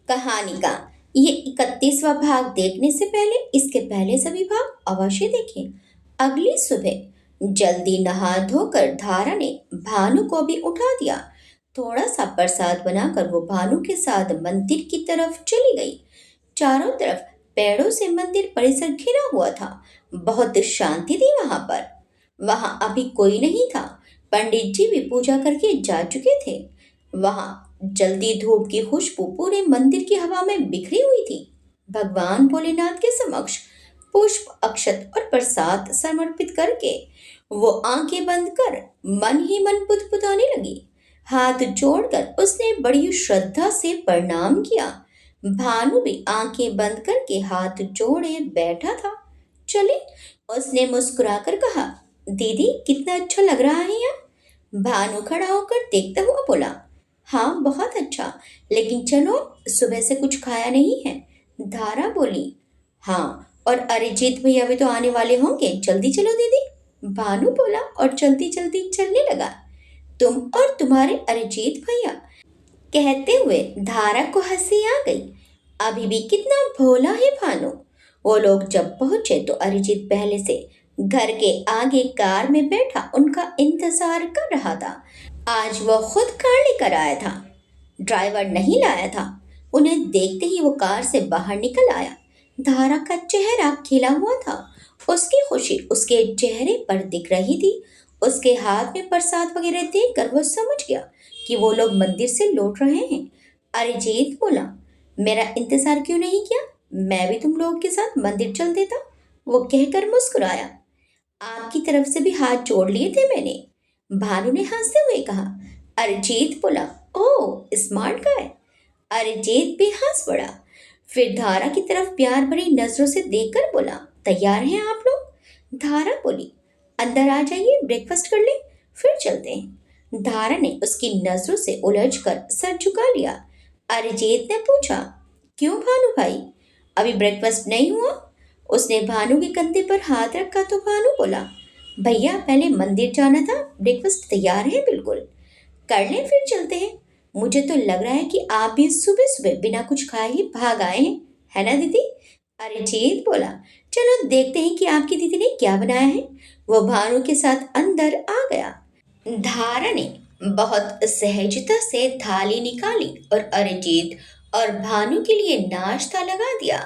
कहानी का ये 31वां भाग देखने से पहले इसके पहले सभी भाग अवश्य देखें। अगली सुबह जल्दी नहा धोकर धारा ने भानु को भी उठा दिया। थोड़ा सा प्रसाद बनाकर वो भानु के साथ मंदिर की तरफ चली गई। चारों तरफ पेड़ों से मंदिर परिसर घिरा हुआ था। बहुत शांति थी वहां पर। वहां अभी कोई नहीं था। पंडित जी भी पूजा करके जा चुके थे। वहां जल्दी धूप की खुशबू पूरे मंदिर की हवा में बिखरी हुई थी। भगवान भोलेनाथ के समक्ष पुष्प अक्षत और प्रसाद समर्पित करके वो आंखें बंद कर मन ही मन पुतपुताने लगी। हाथ जोड़कर उसने बड़ी श्रद्धा से प्रणाम किया। भानु भी आंखें बंद करके हाथ जोड़े बैठा था। चले, उसने मुस्कुराकर कहा, दीदी कितना अच्छा लग रहा है यहाँ। भानु खड़ा होकर देखता हुआ बोला, हाँ बहुत अच्छा, लेकिन चलो, सुबह से कुछ खाया नहीं है। धारा बोली, हाँ, और अरिजीत भैया भी तो आने वाले होंगे, जल्दी चलो दीदी। भानु बोला और जल्दी जल्दी चलने लगा। तुम और तुम्हारे अरिजीत भैया, कहते हुए धारा को हंसी आ गई। अभी भी कितना भोला है भानु। वो लोग जब पहुंचे तो अरिजीत पहले से घर के आगे कार में बैठा उनका इंतजार कर रहा था। आज वो खुद कार लेकर आया था, ड्राइवर नहीं लाया था। उन्हें देखते ही वो कार से बाहर निकल आया। धारा का चेहरा खिला हुआ था। उसकी खुशी उसके चेहरे पर दिख रही थी। उसके हाथ में प्रसाद वगैरह देखकर वो समझ गया कि वो लोग मंदिर से लौट रहे हैं। अरिजीत बोला, मेरा इंतजार क्यों नहीं किया? मैं भी तुम लोगों के साथ मंदिर चल देता। वो कहकर मुस्कुराया। आपकी तरफ से भी हाथ जोड़ लिए थे मैंने, भानु ने हंसते हुए कहा। अरिजीत बोला, ओह स्मार्ट गाय। अरिजीत भी हंस पड़ा। फिर धारा की तरफ प्यार भरी नजरों से देखकर बोला, तैयार हैं आप लोग? धारा बोली, अंदर आ जाइए, ब्रेकफास्ट कर ले, फिर चलते हैं। धारा ने उसकी नजरों से उलझकर सर झुका लिया। अरिजीत ने पूछा, क्यों भानु भाई, अभी ब्रेकफास्ट नहीं हुआ? उसने भानु के कंधे पर हाथ रखा तो भानु बोला, भैया पहले मंदिर जाना था, ब्रेकफास्ट तैयार है बिल्कुल। कर लें फिर चलते हैं। मुझे तो लग रहा है कि आप भी सुबह सुबह बिना कुछ खाए ही भाग आए हैं, है ना दीदी? अरिजीत बोला, चलो देखते हैं कि आपकी दीदी ने क्या बनाया है। वो भानु के साथ अंदर आ गया। धारा ने बहुत सहजता से थाली निकाली और अरिजीत और भानु के लिए नाश्ता लगा दिया।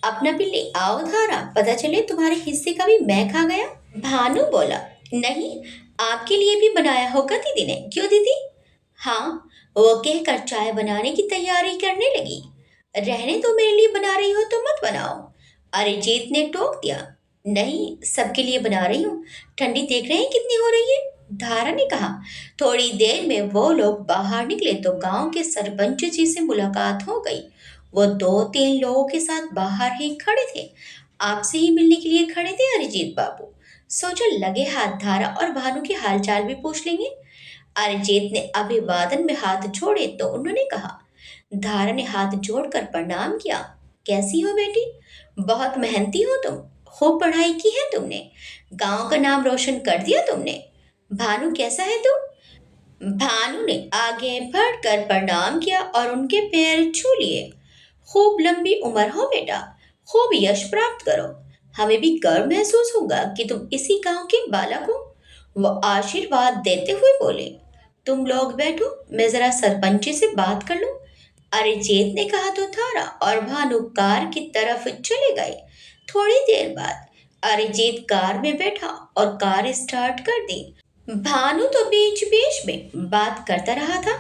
अपना भी ले आओ धारा, पता चले तुम्हारे हिस्से का भी मैं खा गया। भानु बोला, नहीं, आपके लिए भी बनाया होगा दीदी ने, क्यों दीदी? हाँ, वो कहकर चाय बनाने की तैयारी करने लगी। रहने तो मेरे लिए बना रही हो तो मत बनाओ, अरिजीत ने टोक दिया। नहीं, सबके लिए बना रही हूँ, ठंडी देख रहे हैं कितनी हो रही है, धारा ने कहा। थोड़ी देर में वो लोग बाहर निकले तो गांव के सरपंच जी से मुलाकात हो गई। वो दो तीन लोगों के साथ बाहर ही खड़े थे। आपसे ही मिलने के लिए खड़े थे अरिजीत बाबू। सोचा लगे हाथ धारा और भानु के हालचाल भी पूछ लेंगे। अरिजीत ने अभिवादन में हाथ जोड़े तो उन्होंने कहा। धारा ने हाथ जोड़कर प्रणाम किया। कैसी हो बेटी? बहुत मेहनती हो तुम, खूब पढ़ाई की है तुमने, गांव का नाम रोशन कर दिया तुमने। भानु कैसा है तू? भानु ने आगे बढ़कर प्रणाम किया और उनके पैर छू लिए। खूब लंबी उम्र हो बेटा, खूब यश प्राप्त करो, हमें भी गर्व महसूस होगा कि तुम इसी गांव के बालक हो। वो आशीर्वाद देते हुए बोले, तुम लोग बैठो, मैं जरा सरपंच से बात कर लूं। अरिजीत ने कहा तो थारा और भानु कार की तरफ चले गए। थोड़ी देर बाद अरिजीत कार में बैठा और कार स्टार्ट कर दी। भानु तो बीच बीच में बात करता रहा था,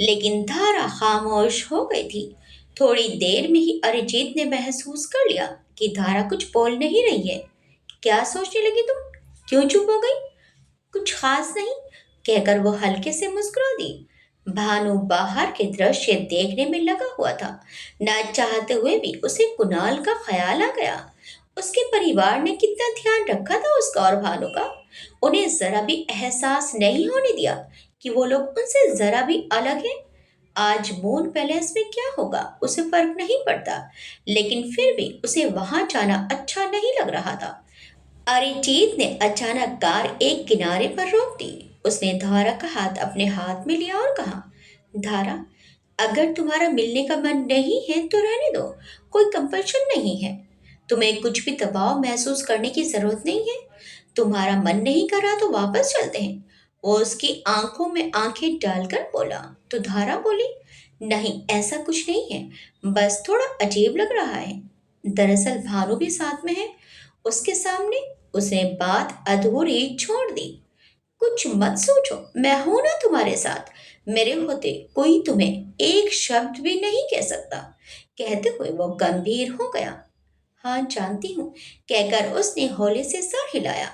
लेकिन धारा खामोश हो गई थी। थोड़ी देर में ही अरिजीत ने महसूस कर लिया कि धारा कुछ बोल नहीं रही है। क्या सोचने लगी तुम? क्यों चुप हो गई? कुछ खास नहीं, कहकर वो हल्के से मुस्कुरा दी। भानु बाहर के दृश्य देखने में लगा हुआ था। ना चाहते हुए भी उसे कुणाल का ख्याल आ गया। उसके परिवार ने कितना ध्यान रखा था उसका और भानु का। उन्हें जरा भी एहसास नहीं होने दिया कि वो लोग उनसे जरा भी अलग हैं। आज मून पैलेस में क्या होगा उसे फर्क नहीं पड़ता, लेकिन फिर भी उसे वहां जाना अच्छा नहीं लग रहा था। अरिजीत ने अचानक कार एक किनारे पर रोक दी। उसने धारा का हाथ अपने हाथ में लिया और कहा, धारा, अगर तुम्हारा मिलने का मन नहीं है तो रहने दो, कोई कंपल्शन नहीं है। तुम्हें कुछ भी दबाव महसूस करने की जरूरत नहीं है। तुम्हारा मन नहीं कर रहा तो वापस चलते हैं। वो उसकी आंखों में आंखें डालकर बोला। तो धारा बोली, नहीं ऐसा कुछ नहीं है, बस थोड़ा अजीब लग रहा है। दरअसल भानु भी साथ में है, उसके सामने। उसने बात अधूरी छोड़ दी। कुछ मत सोचो, मैं हूं ना तुम्हारे साथ। मेरे होते कोई तुम्हें एक शब्द भी नहीं कह सकता। कहते हुए वो गंभीर हो गया। हाँ जानती हूँ, कहकर उसने हौले से सर हिलाया।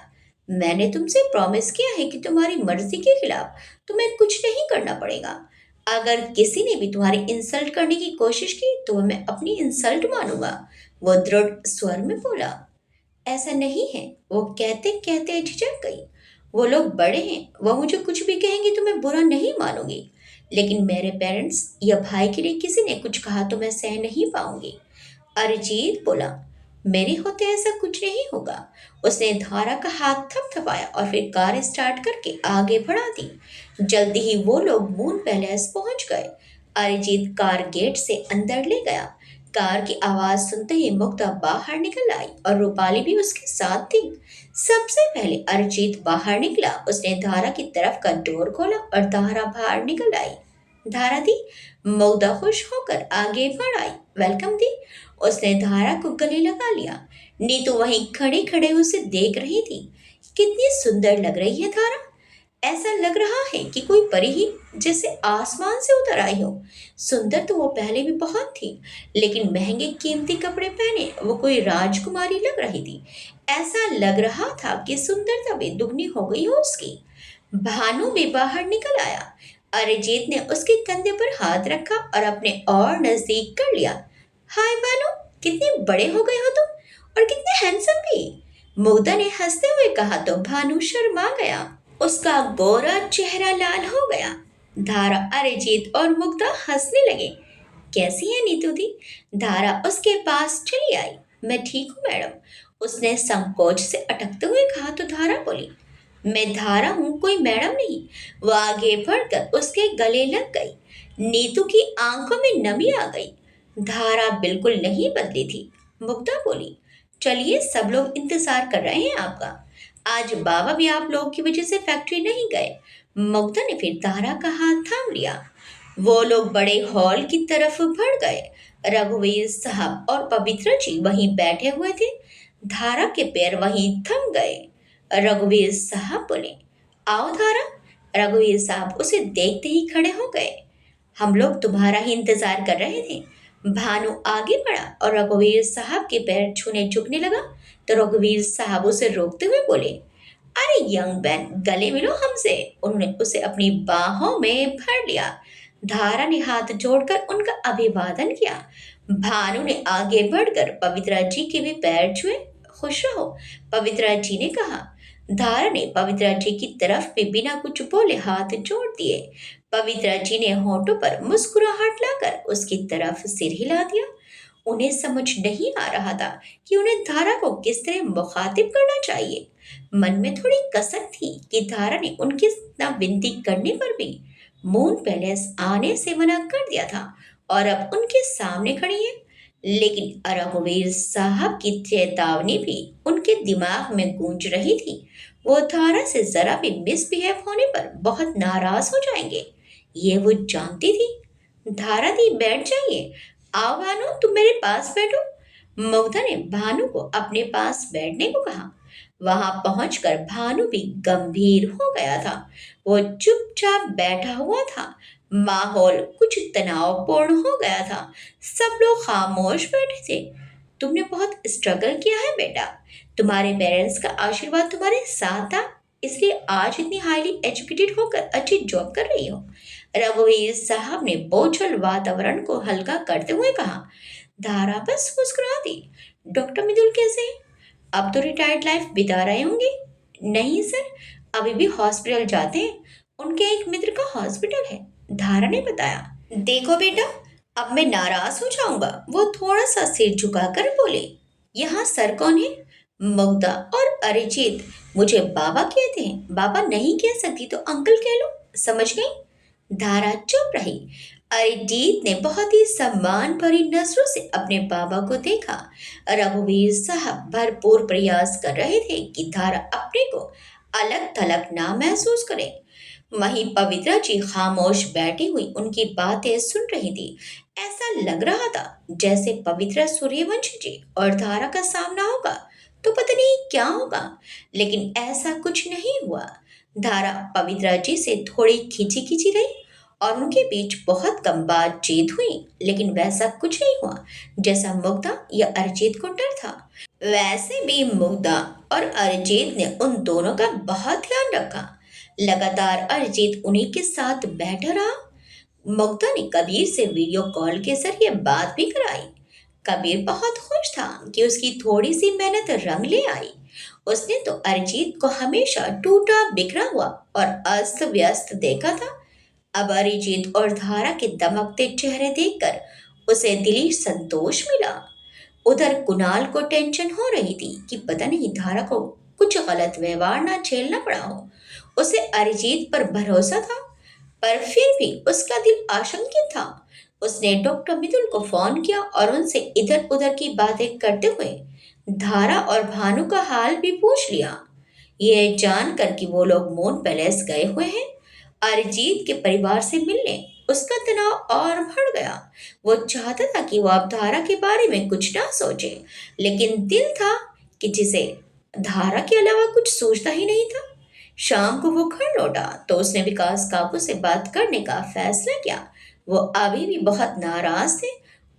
मैंने तुमसे प्रॉमिस किया है कि तुम्हारी मर्जी के खिलाफ तुम्हें कुछ नहीं करना पड़ेगा। अगर किसी ने भी तुम्हारी इंसल्ट करने की कोशिश की तो मैं अपनी इंसल्ट मानूंगा। वो दृढ़ स्वर में बोला। ऐसा नहीं है, वो कहते कहते झिझक गई। वो लोग बड़े हैं, वो मुझे कुछ भी कहेंगे तो मैं बुरा नहीं मानूंगी। लेकिन मेरे पेरेंट्स या भाई के लिए किसी ने कुछ कहा तो मैं सह नहीं पाऊंगी। अरिजीत बोला, मेरे होते ऐसा कुछ नहीं होगा। उसने धारा का हाथ थपथपाया और फिर कार स्टार्ट करके आगे बढ़ा दी। जल्दी ही वो लोग मून पैलेस पहुंच गए। अरिजीत कार गेट से अंदर ले गया। कार की आवाज सुनते ही मुक्ता बाहर निकल आई और रूपाली भी उसके साथ थी। सबसे पहले अरिजीत बाहर निकला। उसने धारा की तरफ का डोर खोला और धारा बाहर निकल आई। धारा दी। मुग्धा खुश होकर आगे बढ़ आई। वेलकम दी। उसने धारा को गले लगा लिया। नीतू वहीं खड़े खड़े उसे देख रही थी। कितनी सुंदर लग रही है धारा। ऐसा लग रहा है कि कोई परी ही जैसे आसमान से उतर आई हो। सुंदर तो वो पहले भी बहुत थी, लेकिन महंगे कीमती कपड़े पहने वो कोई राजकुमारी लग रही थी। ऐसा लग रहा था कि सुंदरता भी दुगनी हो गई हो उसकी। भानु भी बाहर निकल आया। अरिजीत ने उसके कंधे पर हाथ रखा और अपने और नजदीक कर लिया। हाय भानु, कितने बड़े हो गए हो तुम, और कितने हैंडसम भी। मुग्धा ने हंसते हुए कहा तो भानु शर्मा गया। उसका गोरा चेहरा लाल हो गया। धारा, अरिजीत और मुग्धा हंसने लगे। कैसी है नीतू दी? धारा उसके पास चली आई। मैं ठीक हूँ मैडम, उसने संकोच से अटकते हुए कहा तो धारा बोली, मैं धारा हूँ, कोई मैडम नहीं। वो आगे बढ़कर उसके गले लग गई। नीतू की आंखों में नमी आ गई। धारा बिल्कुल नहीं बदली थी। मुग्धा बोली, चलिए सब लोग इंतजार कर रहे हैं आपका। आज बाबा भी आप लोगों की वजह से फैक्ट्री नहीं गए। मुग्धा ने फिर धारा का हाथ थाम लिया। वो लोग बड़े हॉल की तरफ बढ़ गए। रघुवीर साहब और पवित्र जी वहीं बैठे हुए थे। धारा के पैर वहीं थम गए। रघुवीर साहब बोले, आओ धारा। रघुवीर साहब उसे देखते ही खड़े हो गए। हम लोग तुम्हारा ही इंतजार कर रहे थे। भानु आगे बढ़ा और रघुवीर साहब के पैर छूने झुकने लगा तो रघुवीर साहब उसे रोकते हुए बोले, अरे यंग मैन, गले मिलो हमसे। उन्होंने उसे अपनी बाहों में भर लिया। धारा ने हाथ जोड़कर उनका अभिवादन किया। भानु ने आगे बढ़कर पवित्रा जी के भी पैर छुए। खुश रहो, पवित्रा जी ने कहा। धारा ने पवित्रा जी की तरफ भी बिना कुछ बोले हाथ जोड़ दिए। पवित्रा जी ने होठों पर मुस्कुराहट लाकर उसकी तरफ सिर हिला दिया। उन्हें समझ नहीं आ रहा था कि उन्हें धारा को किस तरह मुखातिब करना चाहिए। मन में थोड़ी कसक थी कि धारा ने उनकी इतना विनती करने पर भी मून पैलेस आने से मना कर दिया था और अब उनके सामने खड़ी है। लेकिन रघुवीर साहब की चेतावनी भी उनके दिमाग में गूंज रही थी। वो धारा से जरा भी मिसबिहेव होने पर बहुत नाराज हो जाएंगे, ये वो जानती थी। धारा दी, बैठ जाइए। आओ भानु, तुम मेरे पास बैठो। मुग्धा ने भानु को अपने पास बैठने को कहा। वहां पहुंचकर भानु भी गंभीर हो गया था। वो चुपचाप बैठा हुआ था। माहौल कुछ तनावपूर्ण हो गया था। सब लोग खामोश बैठे थे। तुमने बहुत स्ट्रगल किया है बेटा। तुम्हारे पेरेंट्स का आशीर्वाद तुम्हारे साथ था, इसलिए आज इतनी हाईली एजुकेटेड होकर अच्छी जॉब कर रही हो। रघुवीर साहब ने बोझल वातावरण को हल्का करते हुए कहा। धारा बस मुस्कुरा दी। डॉक्टर मिदुल कैसे हैं? अब तो रिटायर्ड लाइफ बिता रहे होंगे। नहीं सर, अभी भी हॉस्पिटल जाते हैं। उनके एक मित्र का हॉस्पिटल है, धारा ने बताया। देखो बेटा, अब मैं नाराज हो जाऊंगा। वो थोड़ा सा सिर झुकाकर बोले, यहाँ सर कौन है? मुग्धा और अरिजीत मुझे बाबा कहते हैं। बाबा नहीं कह सकती तो अंकल कह लो, समझ गई? धारा चुप रही। अरिजीत ने बहुत ही सम्मान भरी नजरों से अपने बाबा को देखा। रघुवीर साहब भरपूर प्रयास कर रहे थे कि धारा अपने को अलग थलग ना महसूस करे। वहीं पवित्रा जी खामोश बैठी हुई उनकी बातें सुन रही थी। ऐसा लग रहा था जैसे पवित्रा सूर्यवंशी जी और धारा का सामना होगा तो पता नहीं क्या होगा, लेकिन ऐसा कुछ नहीं हुआ। धारा पवित्रा जी से थोड़ी खींची खींची रही और उनके बीच बहुत कम बातचीत हुई, लेकिन वैसा कुछ नहीं हुआ जैसा मुग्धा या अरिजीत को डर था। वैसे भी मुग्धा और अरिजीत ने उन दोनों का बहुत ध्यान रखा। लगातार अरिजीत उन्हीं के साथ बैठा रहा। मुग्धा ने कबीर से वीडियो कॉल के जरिए बात भी कराई। कबीर बहुत खुश था कि उसकी थोड़ी सी मेहनत रंग ले आई। उसने तो अरिजीत को हमेशा टूटा बिखरा हुआ और अस्त व्यस्त देखा था। अब अरिजीत और धारा के दमकते चेहरे देखकर उसे दिली संतोष मिला। उधर कुणाल को टेंशन हो रही थी कि पता नहीं धारा को कुछ गलत व्यवहार ना झेलना पड़ा हो। उसे अरिजीत पर भरोसा था, पर फिर भी उसका दिल आशंकित था। उसने डॉक्टर मिथुन को फोन किया और उनसे इधर उधर की बातें करते हुए धारा और भानु का हाल भी पूछ लिया। यह जानकर कि वो लोग मून पैलेस गए हुए हैं अरिजीत के परिवार से मिलने, उसका तनाव और बढ़ गया। वो चाहता था कि वो अब धारा के बारे में कुछ ना सोचे, लेकिन दिल था कि जिसे धारा के अलावा कुछ सोचता ही नहीं था। शाम को वो घर लौटा तो उसने विकास काकू से बात करने का फैसला किया। वो अभी भी बहुत नाराज थे,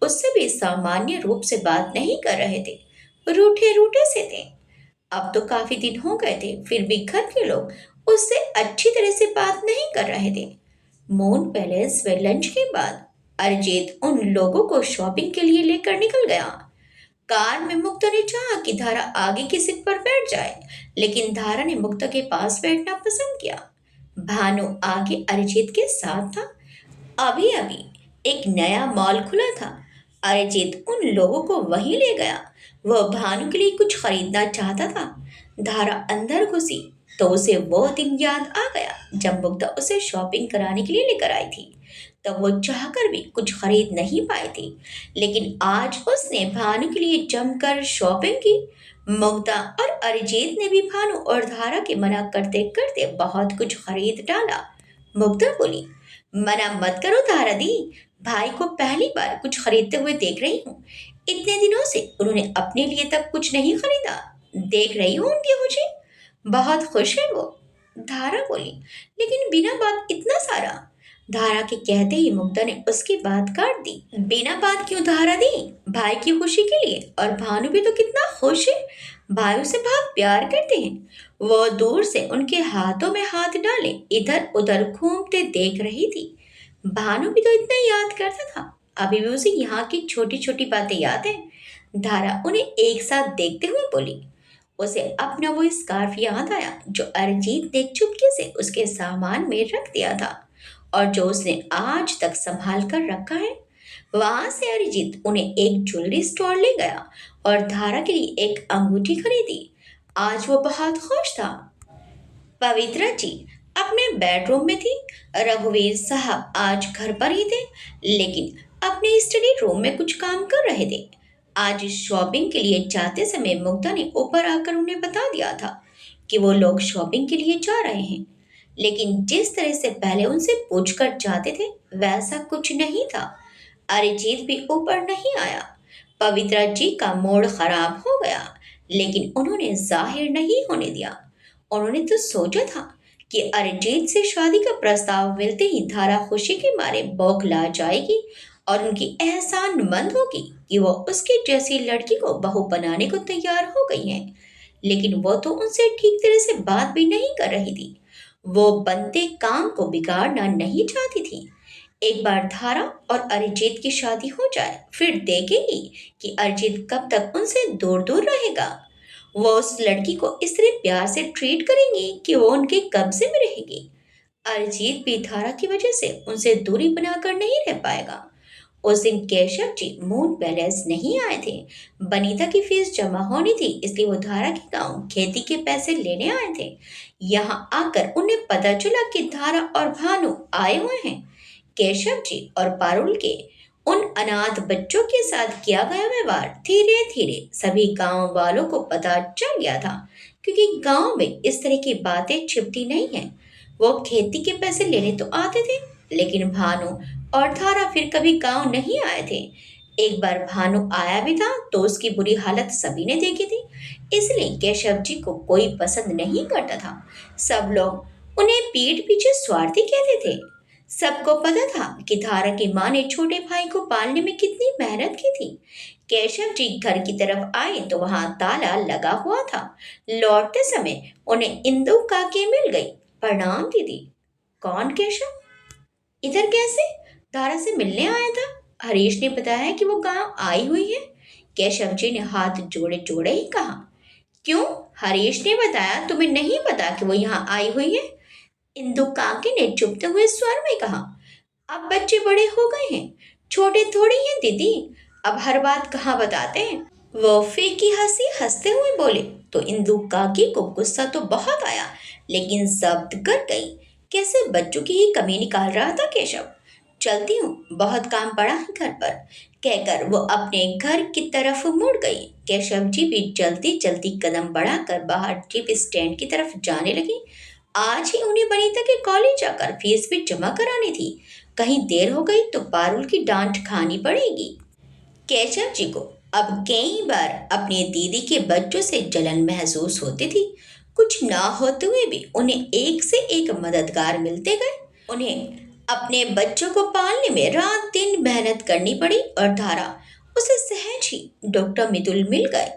उससे भी सामान्य रूप से बात नहीं कर रहे थे, रूठे रूठे से थे। अब तो काफी दिन हो गए थे, फिर भी घर के लोग उससे अच्छी तरह से बात नहीं कर रहे थे। मून पैलेस में लंच के बाद अरिजीत उन लोगों को शॉपिंग के लिए लेकर निकल गया। कार में मुक्ता ने चाहा कि धारा आगे की सीट पर बैठ जाए, लेकिन धारा ने मुक्ता के पास बैठना पसंद किया। भानु आगे अरिजीत के साथ था। अभी अभी एक नया मॉल खुला था। अरिजीत उन लोगों को वहीं ले गया। वह भानु के लिए कुछ खरीदना चाहता था। धारा अंदर घुसी तो उसे वो दिन याद आ गया जब मुग्धा उसे शॉपिंग कराने के लिए लेकर आई थी। तब वो चाहकर भी कुछ खरीद नहीं पाई थी, लेकिन आज उसने भानु के लिए जमकर शॉपिंग की। मुग्धा और अरिजीत ने भी भानु और धारा के मना करते करते बहुत कुछ खरीद डाला। मुग्धा बोली, मना मत करो धारा दी, भाई को पहली बार कुछ खरीदते हुए देख रही हूँ। इतने दिनों से उन्होंने अपने लिए तक कुछ नहीं खरीदा। देख रही हूँ उनकी खुशी, बहुत खुश है वो। धारा बोली, लेकिन बिना बात इतना सारा। धारा के कहते ही मुग्धा ने उसकी बात काट दी। बिना बात क्यों धारा दी? भाई की खुशी के लिए। और भानु भी तो कितना खुश है, भाई उसे बहुत प्यार करते हैं। वो दूर से उनके हाथों में हाथ डाले इधर उधर घूमते देख रही थी। भानु भी तो इतना याद करता था, अभी भी उसे यहाँ की छोटी छोटी बातें याद है। धारा उन्हें एक साथ देखते हुए बोली। उसे अपना वो स्कार्फ याद आया जो अरिजीत ने चुपके से उसके सामान में रख दिया था और जो उसने आज तक संभाल कर रखा है। वहां से अरिजीत उन्हें एक ज्वेलरी स्टोर ले गया और धारा के लिए एक अंगूठी खरीदी। आज वो बहुत खुश था। पवित्रा जी अपने बेडरूम में थी। रघुवीर साहब आज घर पर ही थे, लेकिन अपने स्टडी रूम में कुछ काम कर रहे थे। आज शॉपिंग के लिए जाते समय मुग्धा ने ऊपर आकर उन्हें बता दिया था कि वो लोग शॉपिंग के लिए जा रहे हैं, लेकिन जिस तरह से पहले उनसे पूछकर जाते थे वैसा कुछ नहीं था। अरिजीत भी ऊपर नहीं आया। पवित्रा जी का मूड खराब हो गया, लेकिन उन्होंने जाहिर नहीं होने दिया। उन्होंने तो सोचा था कि अरिजीत से शादी का प्रस्ताव मिलते ही धारा खुशी के मारे बौखला जाएगी और उनकी एहसानमंद होगी कि वो उसके जैसी लड़की को बहू बनाने को तैयार हो गई है। लेकिन वो तो उनसे ठीक तरह से बात भी नहीं कर रही थी। वो बनते काम को बिगाड़ना नहीं चाहती थी। एक बार धारा और अरिजीत की शादी हो जाए फिर देखेगी कि अरिजीत कब तक उनसे दूर दूर रहेगा। वो उस लड़की को इस तरह प्यार से ट्रीट करेंगी कि वो उनके कब्जे में रहेगी। अरिजीत भी धारा की वजह से उनसे दूरी बनाकर नहीं रह पाएगा। उस दिन केशव जी मून पैलेस नहीं आए थे। बनीता की फीस जमा होनी थी, इसलिए वो धारा के गांव खेती के पैसे लेने आए थे। यहाँ आकर उन्हें पता चला कि धारा और भानु आए हुए हैं। केशव जी और पारुल के उन अनाथ बच्चों के साथ किया गया व्यवहार धीरे धीरे सभी गांव वालों को पता चल गया था, क्योंकि गांव में इस तरह की बातें छिपती नहीं है। वो खेती के पैसे लेने तो आते थे, लेकिन भानु और धारा फिर कभी गांव नहीं आए थे। एक बार भानु आया भी था तो उसकी बुरी हालत सभी ने देखी थी, इसलिए केशव जी को कोई पसंद नहीं करता था। सब लोग उन्हें पीठ पीछे स्वार्थी कहते थे। सबको पता था कि धारा की माँ ने छोटे भाई को पालने में कितनी मेहनत की थी। केशव जी घर की तरफ आए तो वहां ताला लगा हुआ था। लौटते समय उन्हें इंदु काकी मिल गई। प्रणाम दीदी। कौन केशव? इधर कैसे? धारा से मिलने आया था। हरीश ने बताया कि वो गांव आई हुई है। केशव जी ने हाथ जोड़े जोड़े ही कहा। क्यों? हरीश ने बताया, तुम्हें नहीं पता कि वो यहाँ आई हुई है? इंदु काकी ने चुपते हुए स्वर में कहा। अब बच्चे बड़े हो गए हैं, छोटे थोड़ी हैं दीदी, अब हर बात कहाँ बताते हैं। वो फीकी हंसी हंसते हुए बोले। तो इंदु काकी को गुस्सा तो बहुत आया, लेकिन जब्त कर गई। कैसे बच्चों की ही कमी निकाल रहा था केशव। चलती हूँ, बहुत काम पड़ा है घर पर, कहकर वो अपने घर की तरफ मुड़ गई। केशव जी भी जल्दी जल्दी कदम बढ़ाकर बाहर जीप स्टैंड की तरफ जाने लगी। आज ही उन्हें बनीता के कॉलेज जाकर फीस भी जमा करानी थी। कहीं देर हो गई तो पारुल की डांट खानी पड़ेगी। केशव जी को अब कई बार अपनी दीदी के बच्चों से जलन महसूस होती थी। कुछ ना होते हुए भी उन्हें एक से एक मददगार मिलते गए। उन्हें अपने बच्चों को पालने में रात दिन मेहनत करनी पड़ी और धारा उसे सहज ही डॉक्टर मितुल मिल गए,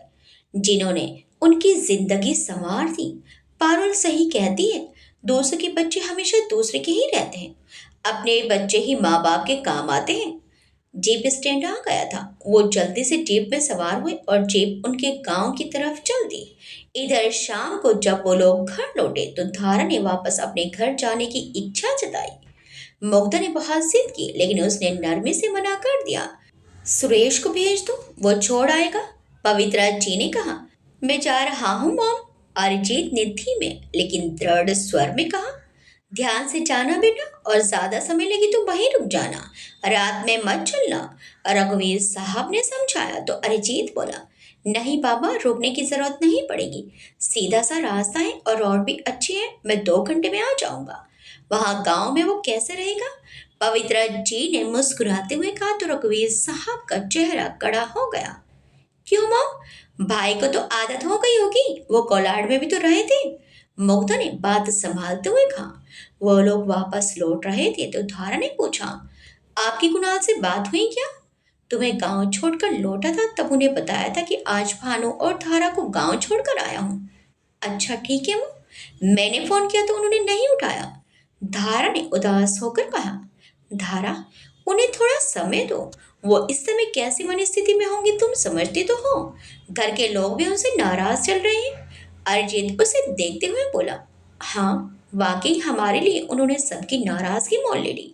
जिन्होंने उनकी जिंदगी संवार दी। पारुल सही कहती है, दूसरे के बच्चे हमेशा दूसरे के ही रहते हैं, अपने बच्चे ही माँ बाप के काम आते हैं। जीप स्टैंड आ गया था। वो जल्दी से जीप में सवार हुए और जीप उनके गांव की तरफ चल दी। इधर शाम को जब वो लोग घर लौटे तो धारा ने वापस अपने घर जाने की इच्छा जताई। मुग्धा ने बहुत जिद की, लेकिन उसने नरमी से मना कर दिया। सुरेश को भेज दो, वो छोड़ आएगा, पवित्रा जी ने कहा। मैं जा रहा हूँ मॉम, अरिजीत ने धीमे लेकिन दृढ़ स्वर में कहा। ध्यान से जाना बेटा, और ज्यादा समय लगी तो वहीं रुक जाना, रात में मत चलना, रघुवीर साहब ने समझाया। तो अरिजीत बोला, नहीं पापा, रुकने की जरूरत नहीं पड़ेगी, सीधा सा रास्ता है और रोड भी अच्छी है, मैं 2 घंटे में आ जाऊंगा। वहां गांव में वो कैसे रहेगा? पवित्रा जी ने मुस्कुराते हुए कहा। तो रघुवीर साहब का चेहरा कड़ा हो गया। क्यों मॉम? भाई को तो आदत हो गई होगी, वो कोलाड में भी तो रहे थे, मुग्धा ने बात संभालते हुए कहा। वो लोग वापस लौट रहे थे तो धारा ने पूछा, आपकी कुणाल से बात हुई क्या? तुम्हें गांव छोड़कर लौटा था तब उन्हें बताया था कि आज भानु और धारा को गांव छोड़कर आया हूँ। अच्छा ठीक है वो, मैंने फोन किया तो उन्होंने नहीं उठाया, धारा ने उदास होकर कहा। धारा, उन्हें थोड़ा समय दो, वो इस समय कैसी मनस्थिति में होंगी तुम समझती तो हो, घर के लोग भी उनसे नाराज चल रहे हैं। अरिजीत उसे देखते हुए बोला। हाँ, वाकई हमारे लिए उन्होंने सबकी नाराजगी मोल ले ली,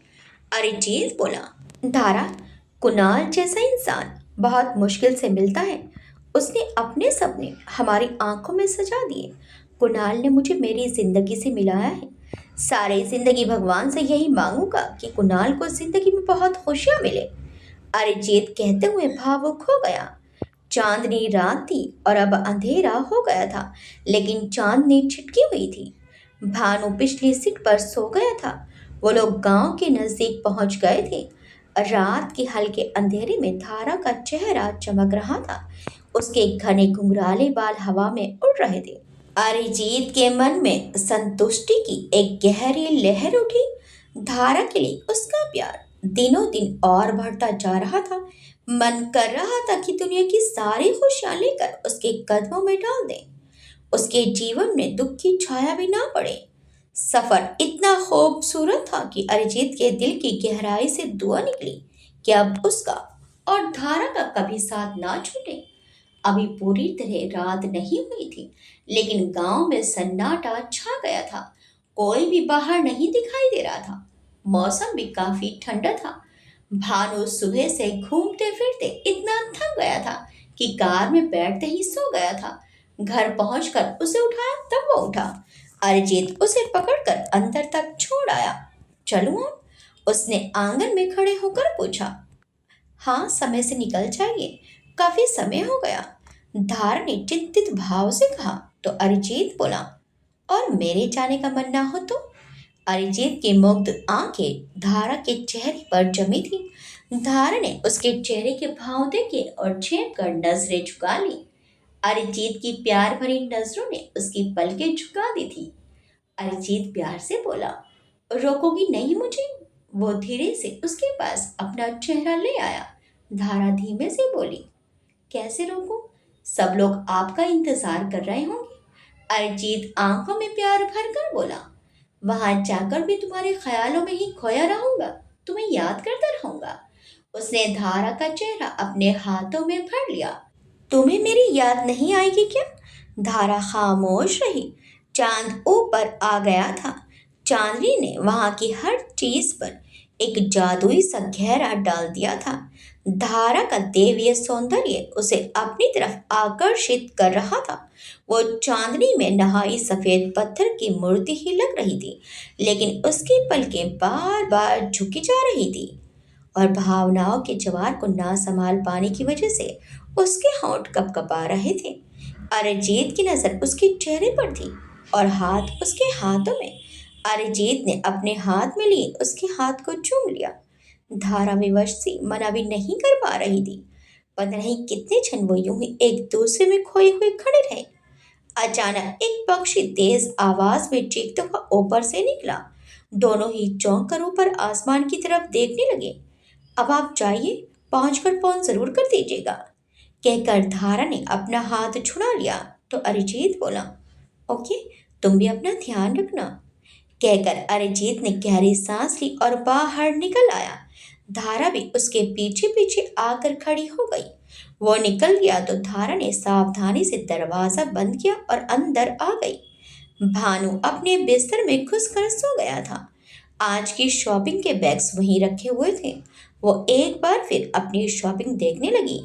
अरिजीत बोला। धारा, कुणाल जैसा इंसान बहुत मुश्किल से मिलता है, उसने अपने सपने हमारी आंखों में सजा दिए। कुणाल ने मुझे मेरी जिंदगी से मिलाया है, सारी जिंदगी भगवान से यही मांगूंगा कि कुणाल को जिंदगी में बहुत खुशियां मिले, अरिजीत कहते हुए भावुक हो गया। चांदनी रात थी और अब अंधेरा हो गया था, लेकिन चांदनी छिटकी हुई थी। भानु पिछली सीट पर सो गया था। वो लोग गांव के नजदीक पहुंच गए थे। रात के हल्के अंधेरे में धारा का चेहरा चमक रहा था। उसके घने घुंघराले बाल हवा में उड़ रहे थे। अरिजीत के मन में संतुष्टि की एक गहरी लहर उठी। धारा के लिए उसका प्यार दिनों दिन और बढ़ता जा रहा था। मन कर रहा था कि दुनिया की सारी खुशियां लेकर उसके कदमों में डाल दें, उसके जीवन में दुख की छाया भी ना पड़े। सफर इतना खूबसूरत था कि अरिजीत के दिल की गहराई से दुआ निकली कि अब उसका और धारा का कभी साथ ना छूटे। अभी पूरी तरह रात नहीं हुई थी, लेकिन गांव में सन्नाटा छा गया था। कोई भी बाहर नहीं दिखाई दे रहा था। मौसम भी काफी ठंडा था। भानु सुबह से घूमते फिरते इतना थक गया था कि कार में बैठते ही सो गया था। घर पहुंचकर उसे उठाया तब वो उठा। अरिजीत उसे पकड़कर अंदर तक छोड़ आया। चलूं अब? उसने आंगन में खड़े होकर पूछा। हाँ, समय से निकल जाइए, काफी समय हो गया, धारा ने चिंतित भाव से कहा। तो अरिजीत बोला, और मेरे जाने का मन ना हो तो? अरिजीत की मुग्ध आंखें धारा के चेहरे पर जमी थी। धारा ने उसके चेहरे के भाव देखे और छेप कर नजरें झुका ली। अरिजीत की प्यार भरी नजरों ने उसकी पलकें झुका दी थी। अरिजीत प्यार से बोला, रोकोगी नहीं मुझे? वो धीरे से उसके पास अपना चेहरा ले आया। धारा धीमे से बोली, कैसे रोकूं? सब लोग आपका इंतजार कर रहे होंगे। अरिजीत आंखों में प्यार भरकर बोला, वहां जाकर भी तुम्हारे ख्यालों में ही खोया रहूंगा, तुम्हें याद करता रहूंगा। उसने धारा का चेहरा अपने हाथों में भर लिया। तुम्हें मेरी याद नहीं आएगी क्या? धारा खामोश रही। चांद ऊपर आ गया था। चांदनी ने वहां की हर चीज पर एक जादुई सा घेरा डाल दिया था। धारा का देवीय सौंदर्य उसे अपनी तरफ आकर्षित कर रहा था। वो चांदनी में नहाई सफेद पत्थर की मूर्ति ही लग रही थी, लेकिन उसकी पलकें बार बार झुकी जा रही थी और भावनाओं के ज्वार को ना संभाल पाने की वजह से उसके होंठ कपकपा रहे थे। अरिजीत की नजर उसके चेहरे पर थी और हाथ उसके हाथों में। अरिजीत ने अपने हाथ में लिए उसके हाथ को चूम लिया। धारा विवश सी मना भी नहीं कर पा रही थी। पता नहीं कितने क्षण वो यूं ही एक दूसरे में खोए हुए खड़े रहे। अचानक एक पक्षी तेज आवाज में चीखता हुआ ऊपर से निकला। दोनों ही चौंक कर ऊपर आसमान की तरफ देखने लगे। अब आप जाइए, पहुंचकर फोन जरूर कर दीजिएगा, कहकर धारा ने अपना हाथ छुड़ा लिया। तो अरिजीत बोला, ओके, तुम भी अपना ध्यान रखना, कहकर अरिजीत ने गहरी सांस ली और बाहर निकल आया। धारा भी उसके पीछे पीछे आकर खड़ी हो गई। वो निकल गया तो धारा ने सावधानी से दरवाजा बंद किया और अंदर आ गई। भानु अपने बिस्तर में घुसकर सो गया था। आज की शॉपिंग के बैग्स वहीं रखे हुए थे। वो एक बार फिर अपनी शॉपिंग देखने लगी।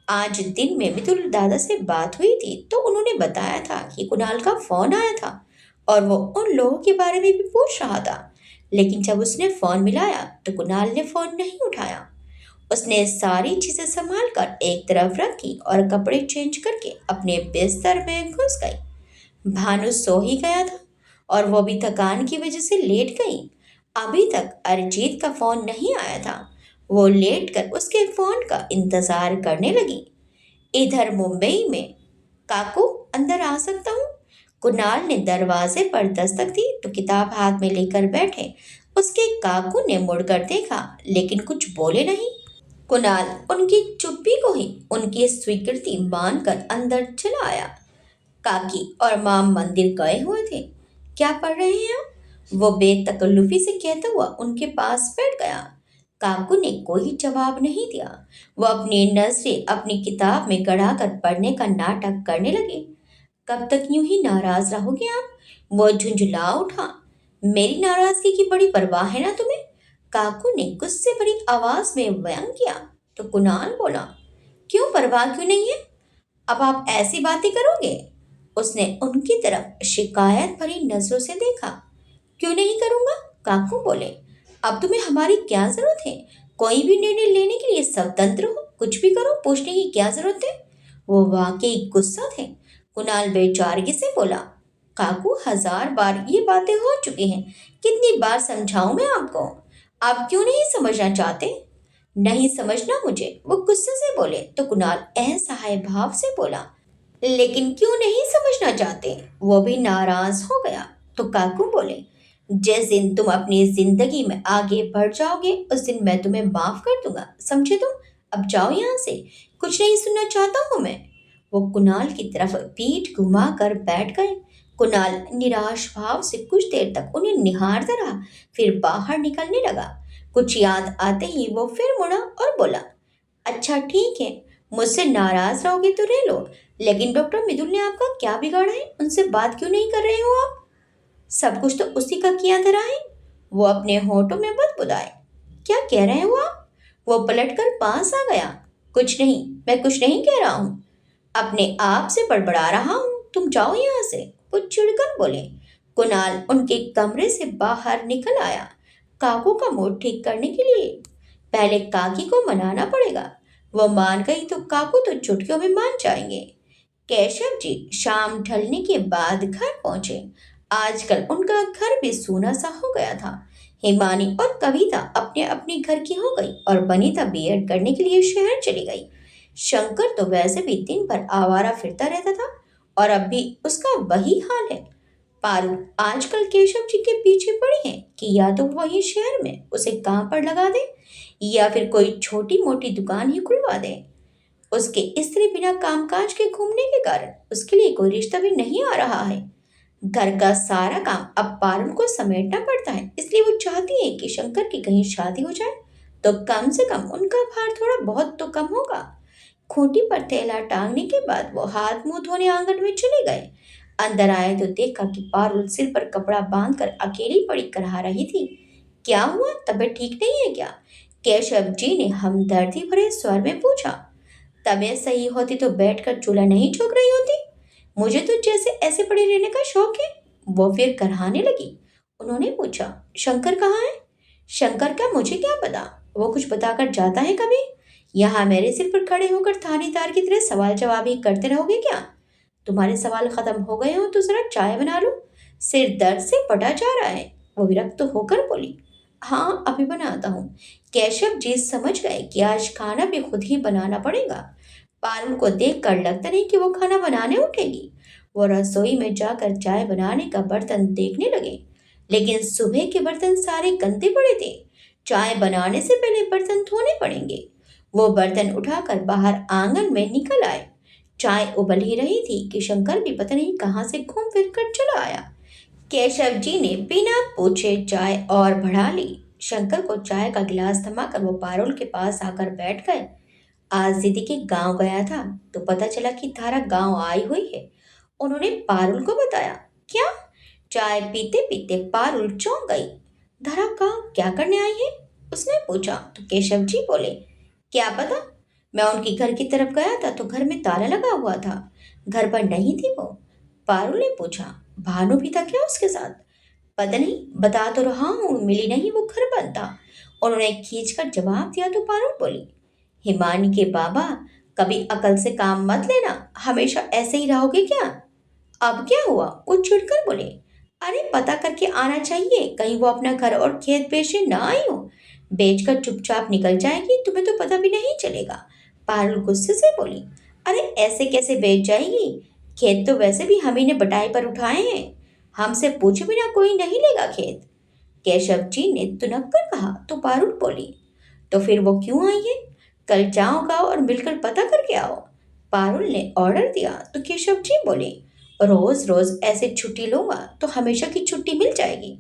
आज दिन में मितुल दादा से बात हुई थी तो उन्होंने बताया था कि कुणाल का फोन आया था और वो उन लोगों के बारे में भी पूछ रहा था। लेकिन जब उसने फोन मिलाया तो कुणाल ने फोन नहीं उठाया। उसने सारी चीजें संभाल कर एक तरफ रखी और कपड़े चेंज करके अपने बिस्तर में घुस गई। भानु सो ही गया था और वो भी थकान की वजह से लेट गई। अभी तक अरिजीत का फोन नहीं आया था। वो लेट कर उसके फोन का इंतजार करने लगी। इधर मुंबई में, काकू अंदर आ सकता हूँ? कुणाल ने दरवाजे पर दस्तक दी तो किताब हाथ में लेकर बैठे उसके काकू ने मुड़कर देखा लेकिन कुछ बोले नहीं। कुणाल उनकी चुप्पी को ही उनकी स्वीकृति मानकर अंदर चला आया। काकी और माम मंदिर गए हुए थे। क्या पढ़ रहे हैं आप? वो बेतकल्लुफी से कहता हुआ उनके पास बैठ गया। काकू ने कोई जवाब नहीं दिया। वो अपनी नजरें अपनी किताब में गड़ाकर पढ़ने का नाटक करने लगे। कब तक यूं ही नाराज रहोगे आप? वो झुंझुला उठा। मेरी नाराजगी की बड़ी परवाह है ना तुम्हें? काकू ने गुस्से भरी आवाज में व्यंग किया। तो कुणाल बोला, क्यों परवाह क्यों नहीं है? अब आप ऐसी बातें करोगे? उसने उनकी तरफ शिकायत भरी नजरों से देखा। क्यों नहीं करूंगा? काकू बोले, अब तुम्हें हमारी क्या जरूरत है? कोई भी निर्णय लेने के लिए स्वतंत्र हो, कुछ भी करो, पूछने की क्या जरूरत है? वो वाकई गुस्सा थे। कुणाल बेचारगी से बोला, काकू 1000 बार ये बातें हो चुकी हैं, कितनी बार समझाऊं मैं आपको? आप क्यों नहीं समझना चाहते? नहीं समझना मुझे, वो गुस्से से बोले। तो कुणाल असहाय भाव से बोला, लेकिन क्यों नहीं समझना चाहते? वो भी नाराज हो गया। तो काकू बोले, जिस दिन तुम अपनी जिंदगी में आगे बढ़ जाओगे उस दिन मैं तुम्हें माफ कर दूंगा, समझे तुम? अब जाओ यहाँ से, कुछ नहीं सुनना चाहता हूँ मैं। वो कुणाल की तरफ पीठ घुमा कर बैठ गए। कुणाल निराश भाव से कुछ देर तक उन्हें निहारता रहा, फिर बाहर निकलने लगा। कुछ याद आते ही वो फिर मुड़ा और बोला, अच्छा ठीक है, मुझसे नाराज रहोगे तो रह लो, लेकिन डॉक्टर मिथुन ने आपका क्या बिगाड़ा है? उनसे बात क्यों नहीं कर रहे हो आप? सब कुछ तो उसी का किया धरा है। वो अपने होठों में बुदबुदाए। क्या कह रहे हो आप? वो पलटकर पास आ गया। कुछ नहीं, मैं कुछ नहीं कह रहा हूँ, अपने आप से बड़बड़ा रहा हूँ, तुम जाओ यहाँ से, वो चिढ़कर बोले। कुणाल उनके कमरे से बाहर निकल आया। काकू का मूड ठीक करने के लिए पहले काकी को मनाना पड़ेगा। वो मान गई तो काकू तो चुटकियों में मान जाएंगे। केशव जी शाम ढलने के बाद घर पहुंचे। आजकल उनका घर भी सूना सा हो गया था। हिमानी और कविता अपने अपने घर की हो गई और बनीता बीएड करने के लिए शहर चली गई। शंकर तो वैसे भी दिन भर आवारा फिरता रहता था और अब भी उसका वही हाल है। पारुल आजकल केशव जी के पीछे पड़ी है कि या तो वही शहर में उसे काम पर लगा दे या फिर कोई छोटी मोटी दुकान ही खुलवा दे। उसके स्त्री बिना कामकाज के घूमने के कारण उसके लिए कोई रिश्ता भी नहीं आ रहा है। घर का सारा काम अब पारुल को समेटना पड़ता है, इसलिए वो चाहती है कि शंकर की कहीं शादी हो जाए तो कम से कम उनका भार थोड़ा बहुत तो कम होगा। खूंटी पर थैला टांगने के बाद वो हाथ मुंह धोने आंगन में चले गए। अंदर आए तो देखा कि पारुल सिर पर कपड़ा बांधकर अकेली पड़ी करहा रही थी। क्या हुआ, तबीयत ठीक नहीं है क्या? केशव जी ने हमदर्दी भरे स्वर में पूछा। तबीयत सही होती तो बैठकर चूल्हा नहीं झोंक रही होती। मुझे तो जैसे ऐसे पड़े रहने का शौक है। वो फिर करहाने लगी। उन्होंने पूछा, शंकर कहाँ है? शंकर का मुझे क्या पता, वो कुछ बताकर जाता है कभी? यहाँ मेरे सिर पर खड़े होकर थानेदार की तरह सवाल जवाब ही करते रहोगे क्या? तुम्हारे सवाल खत्म हो गए हो तो जरा चाय बना लो, सिर दर्द से पटा जा रहा है। वो विरक्त होकर बोली। हाँ, अभी बनाता हूँ। केशव जी समझ गए कि आज खाना भी खुद ही बनाना पड़ेगा। पारुल को देखकर लगता नहीं कि वो खाना बनाने उठेगी। वो रसोई में जाकर चाय बनाने का बर्तन देखने लगे, लेकिन सुबह के बर्तन सारे गंदे पड़े थे। चाय बनाने से पहले बर्तन धोने पड़ेंगे। वो बर्तन उठाकर बाहर आंगन में निकल आए। चाय उबल ही रही थी कि शंकर भी पता नहीं कहाँ से घूम फिर कर चला आया। केशव जी ने बिना पूछे चाय और बढ़ा ली। शंकर को चाय का गिलास थमाकर वो पारुल के पास आकर बैठ गए। आज दीदी के गांव गया था तो पता चला कि तारा गांव आई हुई है। उन्होंने पारुल को बताया। क्या? चाय पीते पीते पारुल चौंक गई। धारा गांव क्या करने आई है? उसने पूछा तो केशव जी बोले, क्या पता, मैं उनके घर की तरफ गया था तो घर में ताला लगा हुआ था, घर पर नहीं थी वो। पारुल ने पूछा, भानु भी था क्या उसके साथ? पता नहीं, बता तो रहा हूँ, मिली नहीं, वो घर बंद था। उन्होंने खींचकर जवाब दिया तो पारुल बोली, हिमानी के बाबा, कभी अकल से काम मत लेना, हमेशा ऐसे ही रहोगे क्या? अब क्या हुआ? वो चिढ़कर बोले, अरे पता करके आना चाहिए, कहीं वो अपना घर और खेत बेचने ना आई हो। बेचकर चुपचाप निकल जाएगी, तुम्हें तो पता भी नहीं चलेगा। पारुल गुस्से से बोली, अरे ऐसे कैसे बेच जाएगी? खेत तो वैसे भी हम ही ने बटाई पर उठाए हैं, हमसे पूछे बिना कोई नहीं लेगा खेत। केशव जी ने तुनक कर कहा तो पारुल बोली, तो फिर वो क्यों आई है? कल जाओ गाँव और मिलकर पता करके आओ। पारुल ने ऑर्डर दिया तो केशव जी बोले, रोज रोज ऐसे छुट्टी लूंगा तो हमेशा की छुट्टी मिल जाएगी।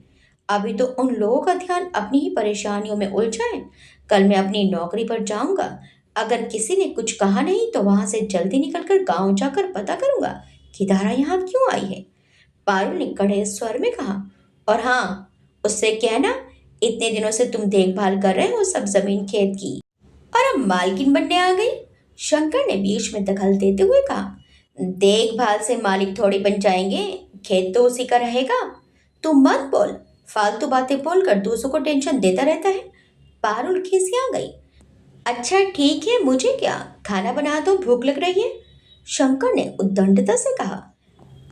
अभी तो उन लोगों का ध्यान अपनी ही परेशानियों में उलझा है। कल मैं अपनी नौकरी पर जाऊंगा। अगर किसी ने कुछ कहा नहीं तो वहां से जल्दी निकलकर गांव जाकर पता करूंगा कि धारा यहाँ क्यों आई है। पारुल ने कड़े स्वर में कहा, और हाँ, उससे कहना इतने दिनों से तुम देखभाल कर रहे हो सब जमीन खेत की और अब मालकिन बनने आ गई। शंकर ने बीच में दखल देते हुए कहा, देखभाल से मालिक थोड़ी बन जाएंगे, खेत तो उसी का रहेगा। तुम मत बोल, फालतू बातें बोलकर दूसरों को टेंशन देता रहता है। पारुल खिसिया गई। अच्छा ठीक है, मुझे क्या, खाना बना दो, भूख लग रही है। शंकर ने उद्दंडता से कहा,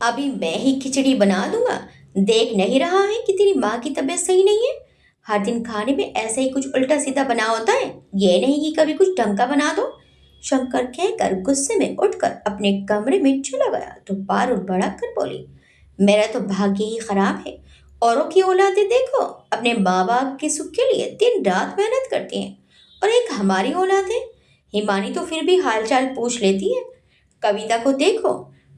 अभी मैं ही खिचड़ी बना दूंगा। देख नहीं रहा है कि तेरी माँ की तबीयत सही नहीं है? हर दिन खाने में ऐसे ही कुछ उल्टा सीधा बना होता है, ये नहीं कि कभी कुछ ढंग का बना दो। शंकर कहकर गुस्से में उठकर अपने कमरे में चला गया तो पारुल भड़क कर बोली, मेरा तो भाग्य ही खराब है। औरों की औलादें देखो, अपने माँ बाप के सुख के लिए दिन रात मेहनत करती हैं, और एक हमारी औलाद है। हिमानी तो फिर भी हालचाल पूछ लेती है। कविता को देखो,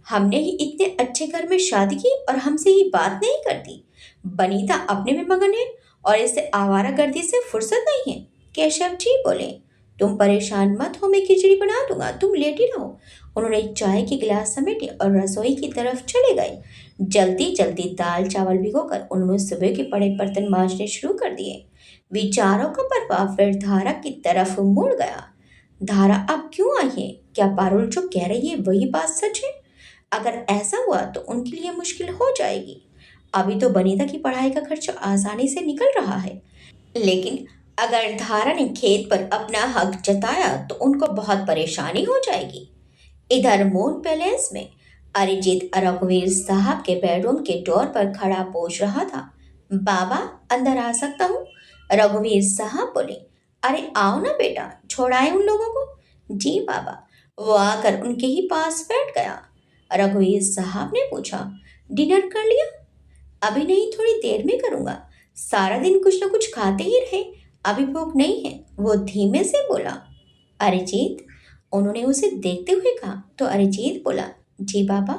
हमने ही इतने अच्छे घर में शादी की और हमसे ही बात नहीं करती। बनीता अपने में मगन है और इसे आवारागर्दी से फुर्सत नहीं है। केशव जी बोले, तुम परेशान मत हो, मैं खिचड़ी बना दूंगा, तुम लेटी रहो। उन्होंने चाय के गिलास समेटे और रसोई की तरफ चले गए। जल्दी जल्दी दाल चावल भिगोकर उन्होंने सुबह के पड़े बर्तन मांजने शुरू कर दिए। विचारों का प्रभाव फिर धारा की तरफ मुड़ गया। धारा अब क्यों आई है? क्या पारुल जो कह रही है वही बात सच है? अगर ऐसा हुआ तो उनके लिए मुश्किल हो जाएगी। अभी तो बनीता की पढ़ाई का खर्च आसानी से निकल रहा है। लेकिन अगर धारा ने खेत पर अपना हक जताया तो उनको बहुत परेशानी हो जाएगी। इधर मून पैलेस में अरिजीत रघुवीर साहब के बेडरूम के डोर पर खड़ा पूछ रहा था, बाबा अंदर आ सकता हूँ? रघुवीर साहब बोले, अरे आओ ना बेटा, छोड़ाए उन लोगों को। जी बाबा। वो आकर उनके ही पास बैठ गया। रघुवीर साहब ने पूछा, डिनर कर लिया? अभी नहीं, थोड़ी देर में करूंगा। सारा दिन कुछ ना कुछ खाते ही रहे, अभी भूख नहीं है, वो धीमे से बोला। अरिजीत, उन्होंने उसे देखते हुए कहा तो अरिजीत बोला, जी बाबा।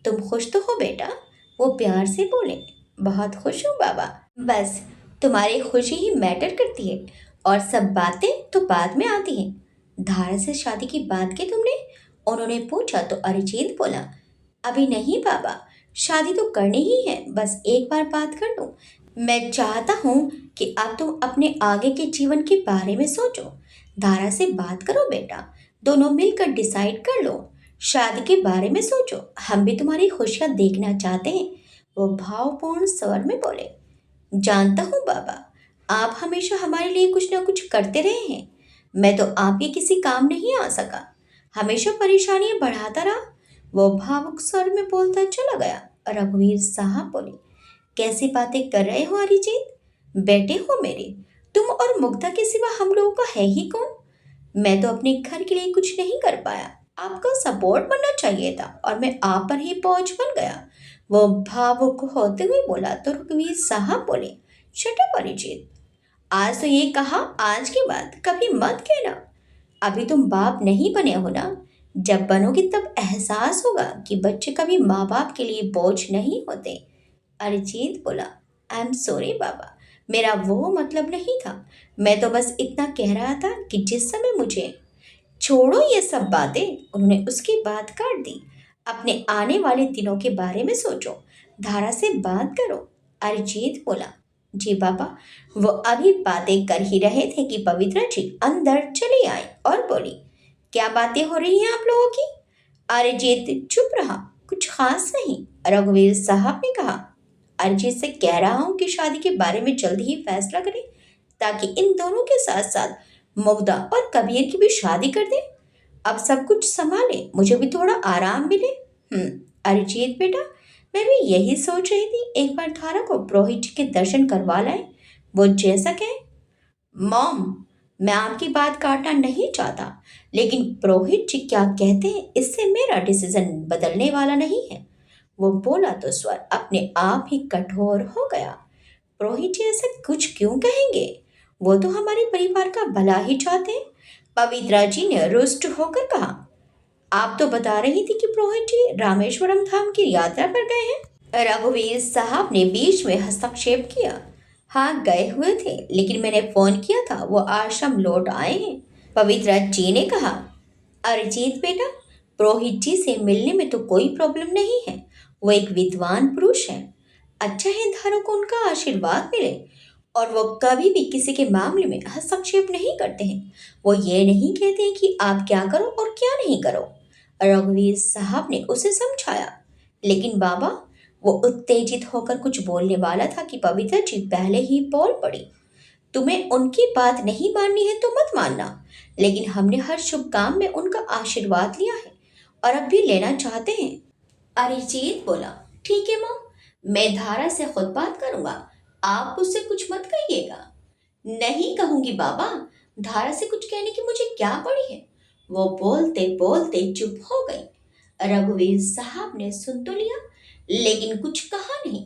तुम खुश तो हो बेटा? वो प्यार से बोले, बहुत खुश हूँ बाबा। बस तुम्हारी खुशी ही मैटर करती है, और सब बातें तो बाद में आती हैं। धारा से शादी की बात की तुमने? उन्होंने पूछा तो अरिजीत बोला, अभी नहीं बाबा, शादी तो करनी ही है, बस एक बार बात कर लूं। मैं चाहता हूँ कि अब तुम अपने आगे के जीवन के बारे में सोचो। धारा से बात करो बेटा, दोनों मिलकर डिसाइड कर लो। शादी के बारे में सोचो, हम भी तुम्हारी खुशियाँ देखना चाहते हैं। वो भावपूर्ण स्वर में बोले, जानता हूँ बाबा, आप हमेशा हमारे लिए कुछ ना कुछ करते रहे हैं। मैं तो आपके किसी काम नहीं आ सका, हमेशा परेशानियां बढ़ाता रहा। वो भावुक स्वर में बोलता चला गया। रघुवीर साहब बोले, कैसी बातें कर रहे हो अरिजीत? बेटे हो मेरे, तुम और मुग्धा के सिवा हम लोगों का है ही कौन? मैं तो अपने घर के लिए कुछ नहीं कर पाया, आपका सपोर्ट बनना चाहिए था और मैं आप पर ही बोझ बन गया। वो भावुक होते हुए बोला तो रघुवीर साहब बोले, शट अप अरिजीत, आज तो ये कहा, आज के बाद कभी मत कहना। अभी तुम बाप नहीं बने हो ना, जब बनोगे तब एहसास होगा कि बच्चे कभी माँ बाप के लिए बोझ नहीं होते। अरिजीत बोला, आई एम सॉरी बाबा, मेरा वो मतलब नहीं था। मैं तो बस इतना कह रहा था कि जिस समय मुझे, छोड़ो ये सब बातें, उन्होंने उसकी बात काट दी। अपने आने वाले दिनों के बारे में सोचो, धारा से बात करो। अरिजीत बोला, जी बाबा। वो अभी बातें कर ही रहे थे कि पवित्रा जी अंदर चली आई और बोली, क्या बातें हो रही हैं आप लोगों की? अरिजीत चुप रहा, कुछ खास नहीं। रघुवीर साहब ने कहा, अरिजीत से कह रहा हूं कि शादी के बारे में जल्द ही फैसला करें, ताकि इन दोनों के साथ साथ मुग्धा और कबीर की भी शादी कर दे। अब सब कुछ संभाले, मुझे भी थोड़ा आराम मिले। अरिजीत बेटा, मैं भी यही सोच रही थी, एक बार धारा को पुरोहित जी के दर्शन करवा लाए, वो जैसा कहे। मॉम, मैं आपकी बात काटना नहीं चाहता, लेकिन पुरोहित जी क्या कहते हैं इससे मेरा डिसीजन बदलने वाला नहीं है। वो बोला तो स्वर अपने आप ही कठोर हो गया। पुरोहित जी ऐसा कुछ क्यों कहेंगे? वो तो हमारे परिवार का भला ही चाहते हैं। पवित्रा जी ने रुष्ट होकर कहा, आप तो बता रही थी कि पुरोहित जी रामेश्वरम धाम की यात्रा पर गए हैं। रघुवीर साहब ने बीच में हस्तक्षेप किया, हाँ गए हुए थे, लेकिन मैंने फोन किया था, वो आश्रम लौट आए हैं। पवित्रा जी ने कहा, अरिजीत बेटा, पुरोहित जी से मिलने में तो कोई प्रॉब्लम नहीं है, वो एक विद्वान पुरुष है। अच्छा है धारों को उनका आशीर्वाद मिले, और वो कभी भी किसी के मामले में हस्तक्षेप नहीं करते हैं। वो ये नहीं कहते हैं कि आप क्या करो और क्या नहीं करो। रघुवीर साहब ने उसे समझाया, लेकिन बाबा, वो उत्तेजित होकर कुछ बोलने वाला था कि पवित्र जी पहले ही बोल पड़ी, तुम्हें उनकी बात नहीं माननी है तो मत मानना, लेकिन हमने हर शुभ काम में उनका आशीर्वाद लिया है और अब भी लेना चाहते हैं। अरिजीत बोला, ठीक है मॉम, मैं धारा से खुद बात करूंगा, आप उससे कुछ मत कहिएगा। नहीं कहूंगी बाबा, धारा से कुछ कहने की मुझे क्या पड़ी है। वो बोलते बोलते चुप हो गई। रघुवीर साहब ने सुन तो लिया, लेकिन कुछ कहा नहीं,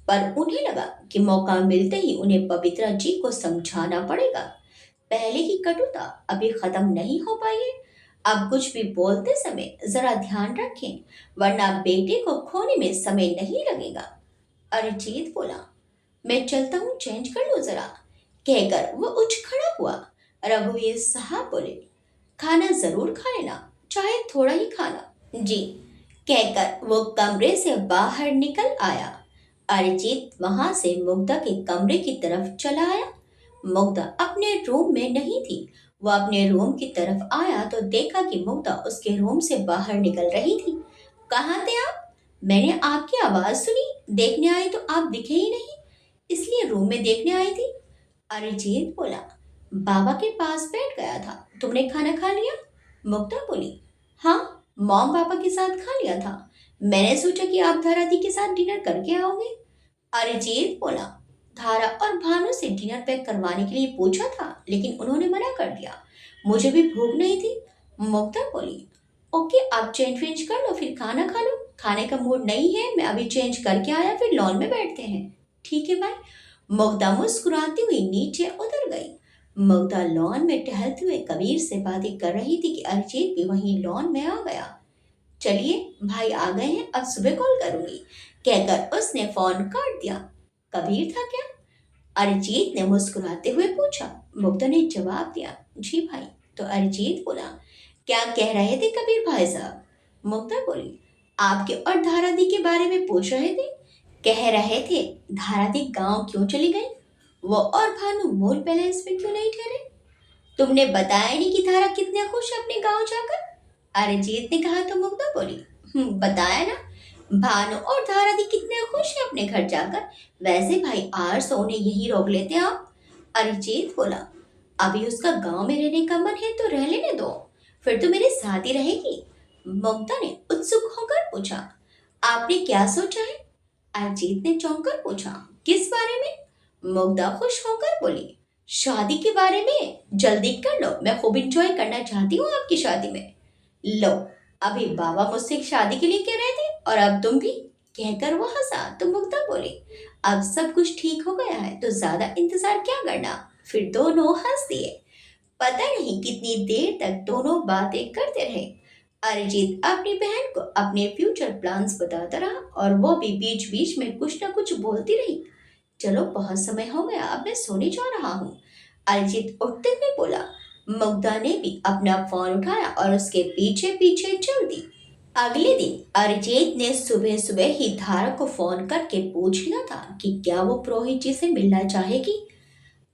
पर उन्हें लगा कि मौका मिलते ही उन्हें पवित्रा जी को समझाना पड़ेगा। पहले की कटुता अभी खत्म नहीं हो पाई है। अब कुछ भी बोलते समय जरा ध्यान रखें, वरना बेटे को खोने में समय नहीं लगेगा। अरिजीत बोला, मैं चलता हूँ, चेंज कर लो जरा, कहकर वो उठ खड़ा हुआ। रघुवीर साहब बोले, खाना जरूर खा लेना, चाहे थोड़ा ही खाना। जी, कहकर वो कमरे से बाहर निकल आया। अरिजीत वहां से मुग्धा के कमरे की तरफ चला आया। मुग्धा अपने रूम में नहीं थी। वह अपने रूम की तरफ आया तो देखा कि मुग्धा उसके रूम से बाहर निकल रही थी। कहाँ थे आप? मैंने आपकी आवाज सुनी, देखने आई तो आप दिखे ही नहीं, इसलिए रूम में देखने आई थी। अरिजीत बोला, बाबा के पास बैठ गया था। तुमने खाना खा लिया? मुग्धा बोली, हाँ, मॉम पापा के साथ खा लिया था। मैंने सोचा कि आप धारा दी के साथ डिनर करके आओगे। अरिजीत बोला, धारा और भानु से डिनर पैक करवाने के लिए पूछा था, लेकिन उन्होंने मना कर दिया। मुझे भी भूख नहीं थी। मुग्धा बोली, ओके, आप चेंज वेंज कर लो, फिर खाना खा लो। खाने का मूड नहीं है, मैं अभी चेंज करके आया, फिर लॉन में बैठते हैं। ठीक है भाई। मुग्धा मुस्कुराती हुई नीचे उतर गई। मुग्धा लॉन में टहलते हुए कबीर से बातें कर रही थी कि अरिजीत भी वहीं लॉन में आ गया। चलिए, भाई आ गए हैं, अब सुबह कॉल करूंगी, कहकर उसने फोन काट दिया। कबीर था क्या? अरिजीत ने मुस्कुराते हुए पूछा। मुग्धा ने जवाब दिया, जी भाई। तो अरिजीत बोला, क्या कह रहे थे कबीर भाई साहब? मुग्धा बोली, आपके और धारादी के बारे में पूछ रहे थे। कह रहे थे धारादी गांव क्यों चली गई, वो और भानु मूल बैलेंस में क्यों नहीं ठहरे। तुमने बताया नहीं कि धारा कितने खुश है अपने गांव जाकर। अरिजीत ने कहा तो मुग्धा बोली, बताया ना, भानु और धारा दी कितने खुश हैं अपने घर जाकर। वैसे भाई आज तो उन्हें यही रोक लेते आप। अरिजीत बोला, अभी उसका गांव में रहने का मन है तो रह लेने दो, फिर तो मेरे साथ ही रहेगी। मुग्धा ने उत्सुक होकर पूछा, आपने क्या सोचा है? अरिजीत ने चौंक कर पूछा, किस बारे में? मुग्धा खुश होकर बोली, शादी के बारे में। जल्दी कर लो, मैं खूब इंजॉय करना चाहती हूँ आपकी शादी में। लो, अभी बाबा मुझसे शादी के लिए कह रहे थे और अब तुम भी। कहकर वो हंसा तो मुग्धा बोली, अब सब कुछ ठीक हो गया है तो ज्यादा इंतजार क्या करना। फिर दोनों हंस दिए। पता नहीं कितनी देर तक दोनों बातें करते रहे। अरिजीत अपनी बहन को अपने फ्यूचर प्लान्स बताता रहा और वो भी बीच बीच में कुछ ना कुछ बोलती रही। चलो, बहुत समय हो गया, अब मैं सोने जा रहा हूँ। अरिजीत उठते हुए बोला। मुग्धा ने भी अपना फोन उठाया और उसके पीछे पीछे चल दी। अगले दिन अरिजीत ने सुबह सुबह ही धारा को फोन करके पूछ लिया था कि क्या वो पुरोहित जी से मिलना चाहेगी।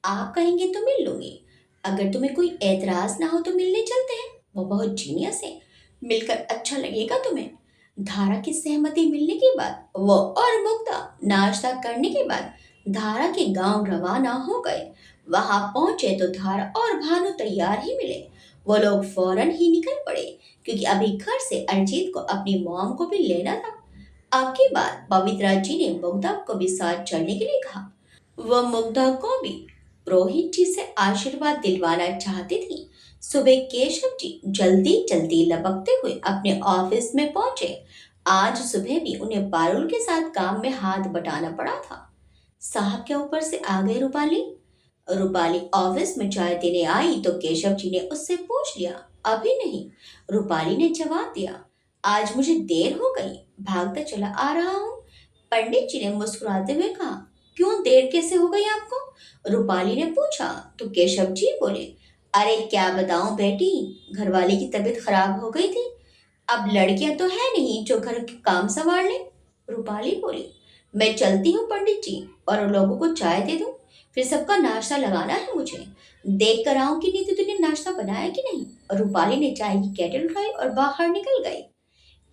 आप कहेंगे तो मिल लूंगी, अगर तुम्हें कोई एतराज ना हो तो मिलने चलते हैं, वो बहुत जीनियस है, मिलकर अच्छा लगेगा तुम्हें। धारा की सहमति मिलने के बाद वो और मुग्धा नाश्ता करने के बाद धारा के गांव रवाना हो गए। वहां पहुंचे तो धारा और भानु तैयार ही मिले। वो लोग फौरन ही निकल पड़े, क्योंकि अभी घर से अरिजीत को अपनी मॉम को भी लेना था। अब की बार पवित्रा जी ने मुग्धा को भी साथ चलने के लिए कहा। वह मुग्धा को भी पुरोहित जी से आशीर्वाद दिलवाना चाहती थी। सुबह केशव जी जल्दी जल्दी लपकते हुए अपने ऑफिस में पहुंचे। आज सुबह भी उन्हें पारुल के साथ काम में हाथ बटाना पड़ा था। साहब के ऊपर से आ गए रूपाली। रूपाली ऑफिस में चाय देने आई तो केशव जी ने उससे पूछ लिया। अभी नहीं, रूपाली ने जवाब दिया। आज मुझे देर हो गई, भागता चला आ रहा हूँ। पंडित जी ने मुस्कुराते हुए कहा। क्यों, देर कैसे हो गई आपको? रूपाली ने पूछा तो केशव जी बोले, अरे क्या बताऊं बेटी, घरवाली की तबीयत खराब हो गई थी। अब लड़कियां तो है नहीं जो घर के काम संभाल लें। रूपाली बोली, मैं चलती हूँ पंडित जी, और उन लोगों को चाय दे दूं, फिर सबका नाश्ता लगाना है मुझे। देख कर आऊं कि नीतू तूने नाश्ता बनाया कि नहीं। और रूपाली ने चाय की केटल उठाई और बाहर निकल गई।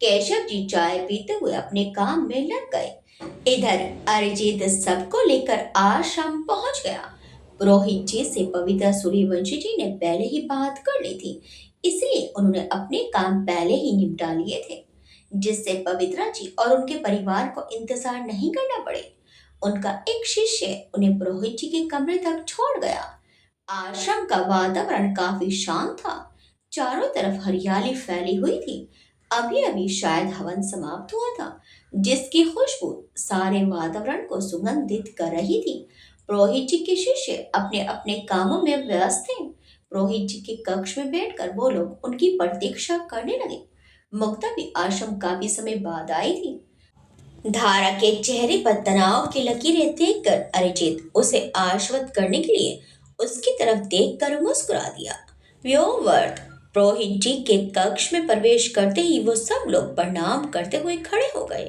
केशव जी चाय पीते हुए अपने काम में लग गए। इधर अरिजीत सबको लेकर आश्रम पहुंच गया। पुरोहित जी से पवित्रा सूर्यवंशी जी ने पहले ही बात कर ली थी, इसलिए उन्होंने अपने काम पहले ही निपटा लिए थे, जिससे पवित्रा जी और उनके परिवार को इंतजार नहीं करना पड़े। उनका एक शिष्य उन्हें पुरोहित जी के कमरे तक छोड़ गया। आश्रम का वातावरण काफी शांत था। चारों तरफ हरियाली फैली हुई थी। अभी अभी शायद हवन समाप्त हुआ था, जिसकी खुशबू सारे वातावरण को सुगंधित कर रही थी। पुरोहित जी के शिष्य अपने अपने कामों में व्यस्त थे। पुरोहित जी के कक्ष में बैठकर वो लोग उनकी प्रतीक्षा करने लगे। मुग्धा भी आश्रम काफी समय बाद आई थी। धारा के चेहरे पर तनाव की लकीरें देखकर अरिजीत उसे आश्वस्त करने के लिए उसकी तरफ देखकर मुस्कुरा दिया। व्योमवर्त पुरोहित जी के कक्ष में प्रवेश करते ही वो सब लोग प्रणाम करते हुए खड़े हो गए।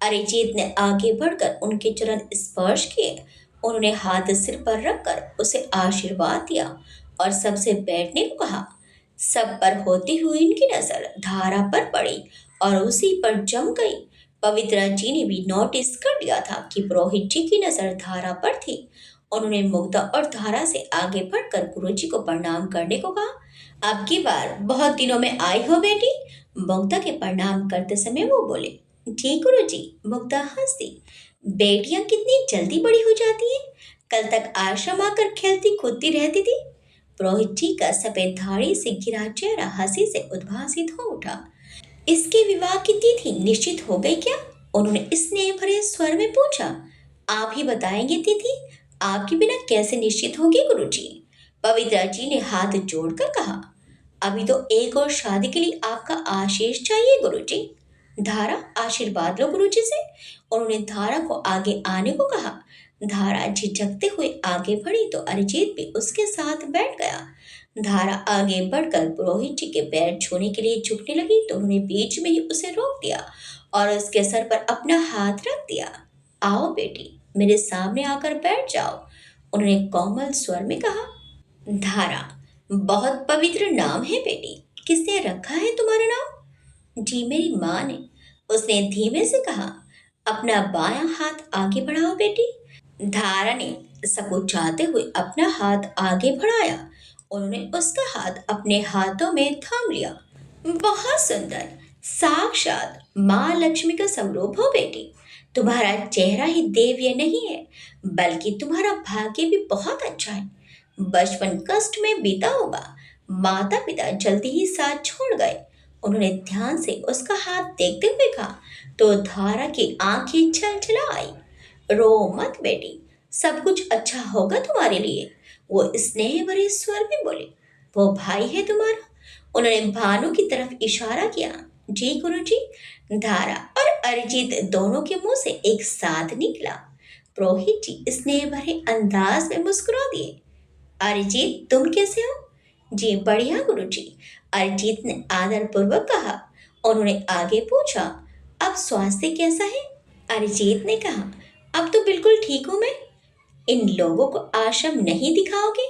अरिजीत ने आगे बढ़कर उनके चरण स्पर्श किए। उन्होंने हाथ सिर पर रखकर उसे आशीर्वाद दिया और सबसे बैठने को कहा। सब पर होती हुई उनकी नजर धारा पर पड़ी और उसी पर जम गई। पवित्रा जी ने भी नोटिस कर लिया था कि पुरोहित जी की नजर धारा पर थी। उन्होंने मुग्धा और धारा से आगे बढ़कर गुरुजी को प्रणाम करने को कहा। अब की बार बहुत दिनों में आई हो बेटी। मुग्धा के प्रणाम करते समय वो बोले। जी गुरुजी। मुग्धा हंस दी। बेटियां कितनी जल्दी बड़ी हो जाती हैं। कल तक आश्रम आकर खेलती कूदती रहती थी। पुरोहित जी का सफेद धाड़ी से घिरा चेहरा हंसी से उद्भासित हो उठा। इसके विवाह की तिथि निश्चित हो गई क्या? उन्होंने स्नेह भरे स्वर में पूछा। आप ही बताएंगे तिथि? आपके बिना कैसे निश्चित होगी गुरुजी? पवित्रा जी ने हाथ जोड़कर कहा। अभी तो एक और शादी के लिए आपका आशीष चाहिए गुरुजी। धारा आशीर्वाद लो गुरुजी से। उन्होंने धारा को आगे आने को कहा। धारा झिझकते हुए आगे बढ़ी तो अरिजीत भी उसके साथ बैठ गया। धारा आगे बढ़कर पुरोहित जी के पैर छूने के लिए झुकने लगी तो उन्होंने बीच में ही उसे रोक दिया और उसके सर पर अपना हाथ रख दिया। आओ बेटी, मेरे सामने आकर बैठ जाओ, उन्होंने कोमल स्वर में कहा। धारा, बहुत पवित्र नाम है बेटी। किसने रखा है तुम्हारा नाम? जी मेरी माँ ने, उसने धीमे से कहा। अपना बायां हाथ आगे बढ़ाओ बेटी। धारा ने सकुचाते हुए अपना हाथ आगे बढ़ाया। उन्होंने उसका हाथ अपने हाथों में थाम लिया। बहुत सुंदर, साक्षात माँ लक्ष्मी का स्वरूप हो बेटी। तुम्हारा चेहरा ही देव्य नहीं है, बल्कि तुम्हारा भाग्य भी बहुत अच्छा है। बचपन कष्ट में बीता होगा। माता पिता जल्दी ही साथ छोड़ गए। उन्होंने ध्यान से उसका हाथ देखते हुए कहा तो धारा की आंखें छलछला आई। रो मत बेटी, सब कुछ अच्छा होगा तुम्हारे लिए, वो स्नेह भरे स्वर में बोले। वो भाई है तुम्हारा। उन्होंने भानु की तरफ इशारा किया। जी गुरुजी। धारा और अरिजीत दोनों के मुंह से एक साथ निकला। पुरोहित जी स्नेह भरे अंदाज में मुस्कुरा दिए। अरिजीत तुम कैसे हो? जी बढ़िया गुरुजी, अरिजीत ने आदर पूर्वक कहा। उन्होंने आगे पूछा, अब स्वास्थ्य कैसा है? अरिजीत ने कहा, अब तो बिल्कुल ठीक हूं मैं। इन लोगों को आश्रम नहीं दिखाओगे?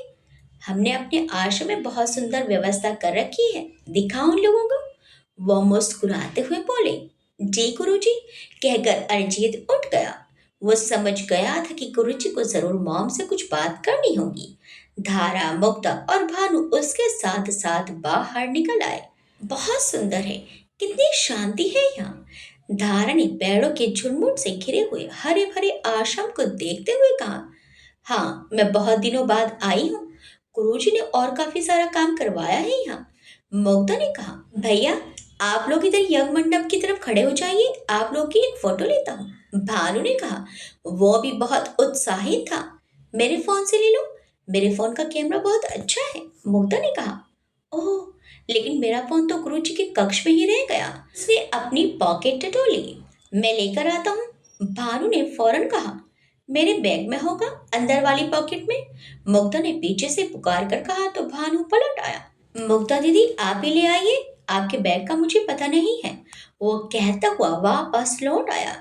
हमने अपने आश्रम में बहुत सुंदर व्यवस्था कर रखी है, दिखाओ उन लोगों को। वो मुस्कुराते हुए बोले। जी गुरुजी, कहकर अरिजीत उठ गया। वो समझ गया था कि गुरुजी को जरूर मॉम से कुछ बात करनी होगी। धारा, मुक्ता और भानु उसके साथ साथ बाहर निकल आए। बहुत सुंदर है, कितनी शांति है यहाँ। धारा ने पेड़ों के झुंड से घिरे हुए हरे भरे आश्रम को देखते हुए कहा। हाँ, मैं बहुत दिनों बाद आई हूँ। गुरुजी ने और काफी सारा काम करवाया है यहाँ। मुग्धा ने कहा। भैया, आप लोग इधर यज्ञ मंडप की तरफ खड़े हो जाइए, आप लोग की एक फोटो लेता हूँ। भानु ने कहा। वो भी बहुत उत्साहित था। मेरे फोन से ले लो, मेरे फोन का कैमरा बहुत अच्छा है, मुग्धा ने कहा। ओह, लेकिन मेरा फोन तो गुरुजी के कक्ष में ही रह गया। उसने अपनी पॉकेट टटोली। मैं लेकर आता हूँ, भानु ने फौरन कहा। मेरे बैग में होगा, अंदर वाली पॉकेट में, मुग्धा ने पीछे से पुकार कर कहा तो भानु पलट आया। मुग्धा दीदी, आप ही ले आइए, आपके बैग का मुझे पता नहीं है, वो कहता हुआ वापस लौट आया।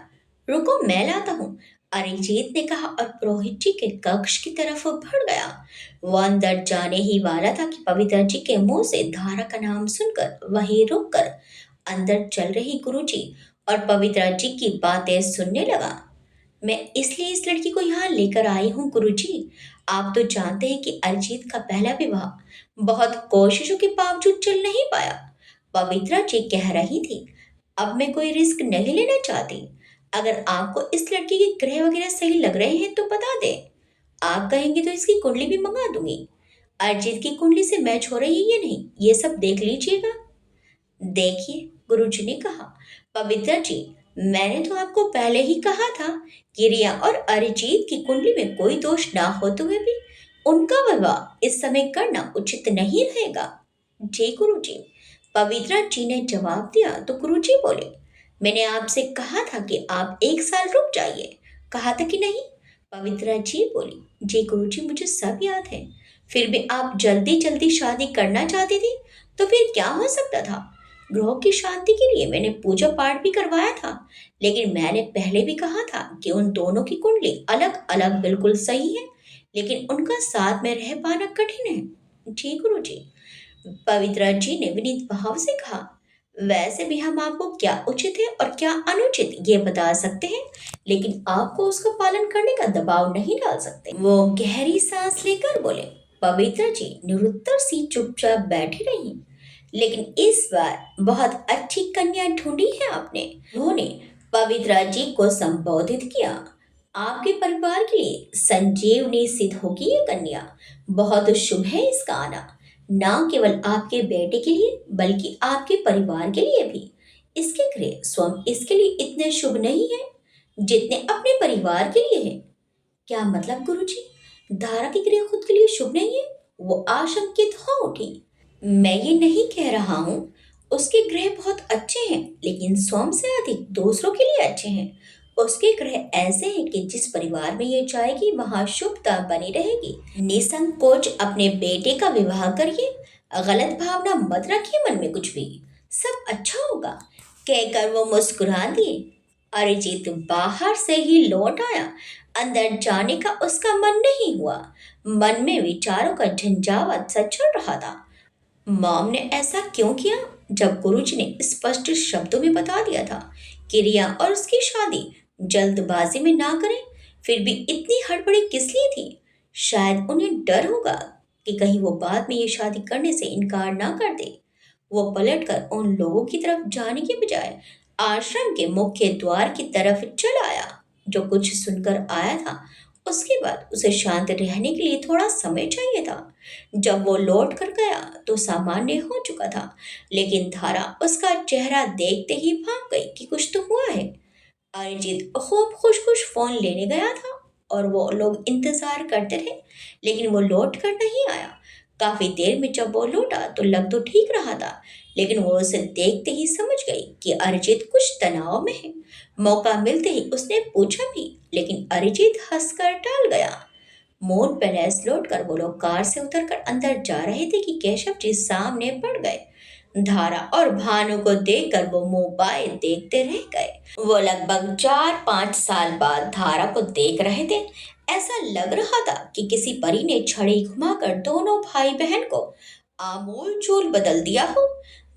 रुको, मैं लाता हूँ, अरिजीत ने कहा और पुरोहित जी के कक्ष की तरफ बढ़ गया। वो अंदर जाने ही वाला था कि पवित्र जी के मुंह से धारा का नाम सुनकर वहीं रुक कर अंदर चल रही गुरुजी और पवित्र जी की बातें सुनने लगा। मैं इसलिए इस लड़की को यहाँ लेकर आई हूँ गुरुजी। आप तो जानते हैं कि अरिजीत का पहला विवाह बहुत कोशिशों के बावजूद चल नहीं पाया। पवित्रा जी कह रही थी, अब मैं कोई रिस्क नहीं लेना चाहती। अगर आपको इस लड़की के ग्रह वगैरह सही लग रहे हैं तो बता दें। आप कहेंगे तो इसकी कुंडली भी मंगा दूंगी। अरिजीत की कुंडली से मैच हो रही है या नहीं, ये सब देख लीजिएगा। देखिए, गुरुजी ने कहा। पवित्र जी, मैंने तो आपको पहले ही कहा था कि रिया और अरिजीत की कुंडली में कोई दोष ना होते हुए भी उनका विवाह इस समय करना उचित नहीं रहेगा। जी गुरुजी, पवित्रा जी ने जवाब दिया तो गुरुजी बोले। मैंने आपसे कहा था कि आप एक साल रुक जाइए, कहा था कि नहीं? पवित्रा जी बोली। जी गुरुजी, मुझे सब याद है। फिर भी आप जल्दी जल्दी शादी करना चाहती थी, तो फिर क्या हो सकता था? ग्रहों की शांति के लिए मैंने पूजा पाठ भी करवाया था, लेकिन मैंने पहले भी कहा था कि उन दोनों की कुंडली अलग अलग बिल्कुल सही है, लेकिन उनका साथ में रह पाना कठिन है। जी गुरु जी, पवित्रा जी ने विनीत भाव से कहा। वैसे भी हम आपको क्या उचित है और क्या अनुचित ये बता सकते हैं, लेकिन आपको उसका पालन करने का दबाव नहीं डाल सकते। वो गहरी सांस लेकर बोले। पवित्र जी निरुत्तर सी चुपचाप बैठी रही। लेकिन इस बार बहुत अच्छी कन्या ढूंढी है आपने, उन्होंने पवित्रा जी को संबोधित किया। आपके परिवार के लिए संजीवनी सिद्ध होगी ये कन्या। बहुत शुभ है इसका आना, ना केवल आपके बेटे के लिए बल्कि आपके परिवार के लिए भी। इसके गृह स्वयं इसके लिए इतने शुभ नहीं है जितने अपने परिवार के लिए है। क्या मतलब गुरुजी? धारा की क्रिया खुद के लिए शुभ नहीं है? वो आशंकित हो उठी। मैं ये नहीं कह रहा हूँ उसके ग्रह बहुत अच्छे हैं, लेकिन स्वयं से अधिक दूसरों के लिए अच्छे हैं। उसके ग्रह ऐसे हैं कि जिस परिवार में ये जाएगी वहां शुभता बनी रहेगी। निसंकोच अपने बेटे का विवाह करिए। गलत भावना मत रखिए मन में कुछ भी। सब अच्छा होगा, कहकर वो मुस्कुरा दिए। अरिजीत बाहर से ही लौट आया। अंदर जाने का उसका मन नहीं हुआ। मन में विचारों का झंझावात सा चल रहा था। मॉम ने ऐसा क्यों किया, जब गुरुजी ने स्पष्ट शब्दों में बता दिया था कि रिया और उसकी शादी जल्दबाजी में ना करें। फिर भी इतनी हड़बड़ी किस लिए थी? शायद उन्हें डर होगा कि कहीं वो बाद में ये शादी करने से इनकार ना कर दे। वो पलटकर उन लोगों की तरफ जाने के बजाय आश्रम के मुख्य द्वार की तरफ चल आया। जो कुछ सुनकर आया था उसके बाद उसे शांत रहने के लिए थोड़ा समय चाहिए था। जब वो लौट कर गया तो सामान्य हो चुका था, लेकिन धारा उसका चेहरा देखते ही भाग गई कि कुछ तो हुआ है। अरिजीत खूब खुश खुश फोन लेने गया था और वो लोग इंतजार करते रहे, लेकिन वो लौट कर नहीं आया। काफी देर में जब वो लौटा तो लग तो ठीक रहा था, लेकिन वो उसे देखते ही समझ गई कि अरिजीत कुछ तनाव में है। मौका मिलते ही उसने पूछा भी, लेकिन अरिजीत हंसकर टाल गया। मोड़ पर रेस लौट कर वो लोग कार से उतरकर अंदर जा रहे थे कि केशव जी सामने पड़ गए। धारा और भानु को देखकर वो मोबाइल देखते रह गए। वो लगभग 4-5 साल बाद धारा को देख रहे थे। ऐसा लग रहा था कि किसी परी ने छड़ी घुमाकर दोनों भाई बहन को आमूल चूल बदल दिया हो।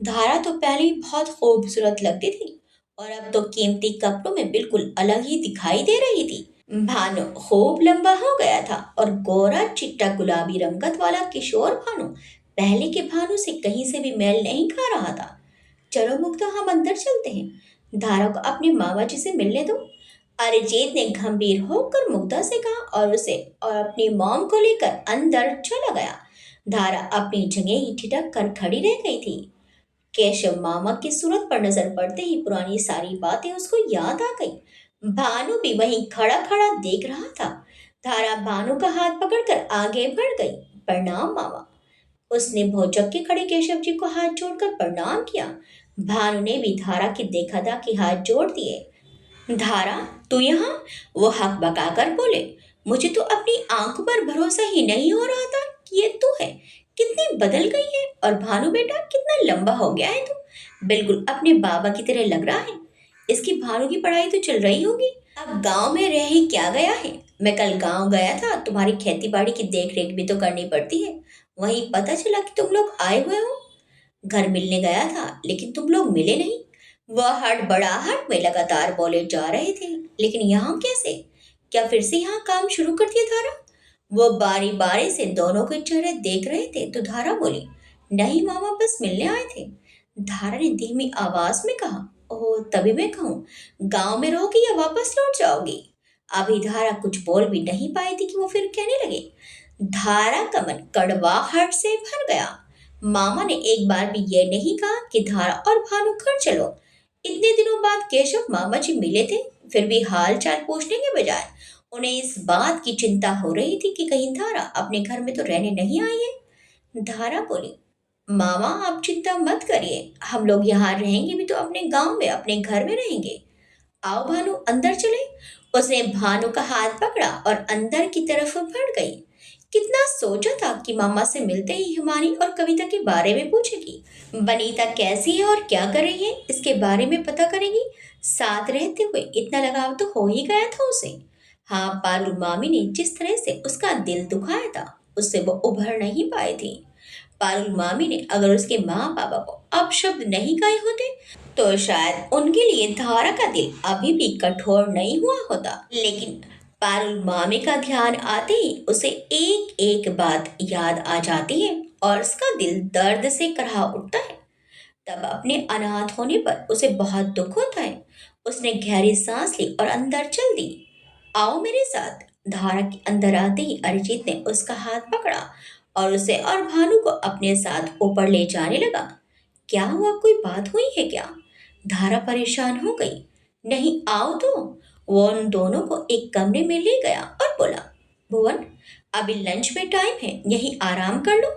धारा तो पहले ही बहुत खूबसूरत लगती थी और अब तो कीमती कपड़ों में बिल्कुल अलग ही दिखाई दे रही थी। भानु खूब लंबा हो गया था और गोरा चिट्टा गुलाबी रंगत वाला किशोर भानु पहले के भानु से कहीं से भी मेल नहीं खा रहा था। चलो मुक्ता, हम अंदर चलते हैं। धारा को अपने मामा जी से मिलने दो, अरिजीत ने गंभीर होकर मुग्धा से कहा और उसे और अपनी मॉम को लेकर अंदर चला गया। धारा अपनी जगह ही ठिठक कर खड़ी रह गई थी। केशव मामा की सूरत पर नजर पड़ते ही पुरानी सारी बातें उसको याद आ गई। भानु भी वहीं खड़ा खड़ा देख रहा था। धारा भानु का हाथ पकड़कर आगे बढ़ गई। प्रणाम मामा। उसने भौचक के खड़े केशव जी को हाथ जोड़कर प्रणाम किया। भानु ने भी धारा की देखा देखी हाथ जोड़ दिए। धारा, तू यहाँ? वो हक बकाकर बोले। मुझे तो अपनी आंखों पर भरोसा ही नहीं हो रहा था कि ये तू है। कितनी बदल गई है, और भानु बेटा कितना लंबा हो गया है तू। बिल्कुल अपने बाबा की तरह लग रहा है। इसकी भानु की पढ़ाई तो चल रही होगी। अब गांव में रह ही क्या गया है? मैं कल गांव गया था, तुम्हारी खेती बाड़ी की देख रेख भी तो करनी पड़ती है। वहीं पता चला कि तुम लोग आए हुए हो। घर मिलने गया था लेकिन तुम लोग मिले नहीं। वह हड़बड़ाहट में लगातार बोले जा रहे थे। लेकिन यहाँ कैसे? क्या फिर से यहाँ काम शुरू कर दिया धारा? वो बारी बारी से दोनों के चेहरे देख रहे थे तो धारा बोली, नहीं मामा, बस मिलने आए थे। धारा ने धीमी आवाज में कहा, ओह, तभी मैं कहूँ, गांव में रहोगी या वापस लौट जाओगी? अभी धारा कुछ बोल भी नहीं पाई थी कि वो फिर कहने लगे। धारा का मन कड़वाहट से भर गया। मामा ने एक बार भी ये नहीं कहा कि धारा और भानु घर चलो। इतने दिनों बाद केशव मामा जी मिले थे, फिर भी हाल चाल पूछने के बजाय उन्हें इस बात की चिंता हो रही थी कि कहीं धारा अपने घर में तो रहने नहीं आई है। धारा बोली, मामा आप चिंता मत करिए, हम लोग यहाँ रहेंगे भी तो अपने गांव में अपने घर में रहेंगे। आओ भानु, अंदर चले। उसने भानु का हाथ पकड़ा और अंदर की तरफ बढ़ गई। कितना सोचा था कि मामा से मिलते ही हिमानी और कविता के बारे में पूछेगी। बनीता कैसी है और क्या कर रही है इसके बारे में पता करेगी। साथ रहते हुए इतना लगाव तो हो ही गया था उसे। हाँ, पारुल मामी ने जिस तरह से उसका दिल दुखाया था उससे वो उभर नहीं पाई थी। पारुल मामी ने अगर उसके माँ पापा को अपशब्द नहीं कहे होते तो शायद उनके लिए धारा का दिल अभी भी कठोर नहीं हुआ होता। लेकिन पारुल मामी का ध्यान आते ही उसे एक एक बात याद आ जाती है और उसका दिल दर्द से करहा उठता है। तब अपने अनाथ होने पर उसे बहुत दुख होता है। उसने गहरी सांस ली और अंदर चल दी। आओ मेरे साथ। धारा के अंदर आते ही अरिजीत ने उसका हाथ पकड़ा और उसे और भानु को अपने साथ ऊपर ले जाने लगा। क्या हुआ, कोई बात हुई है क्या? धारा परेशान हो गई। नहीं, आओ तो। वो उन दोनों को एक कमरे में ले गया और बोला, भुवन, अभी लंच में टाइम है, यहीं आराम कर लो।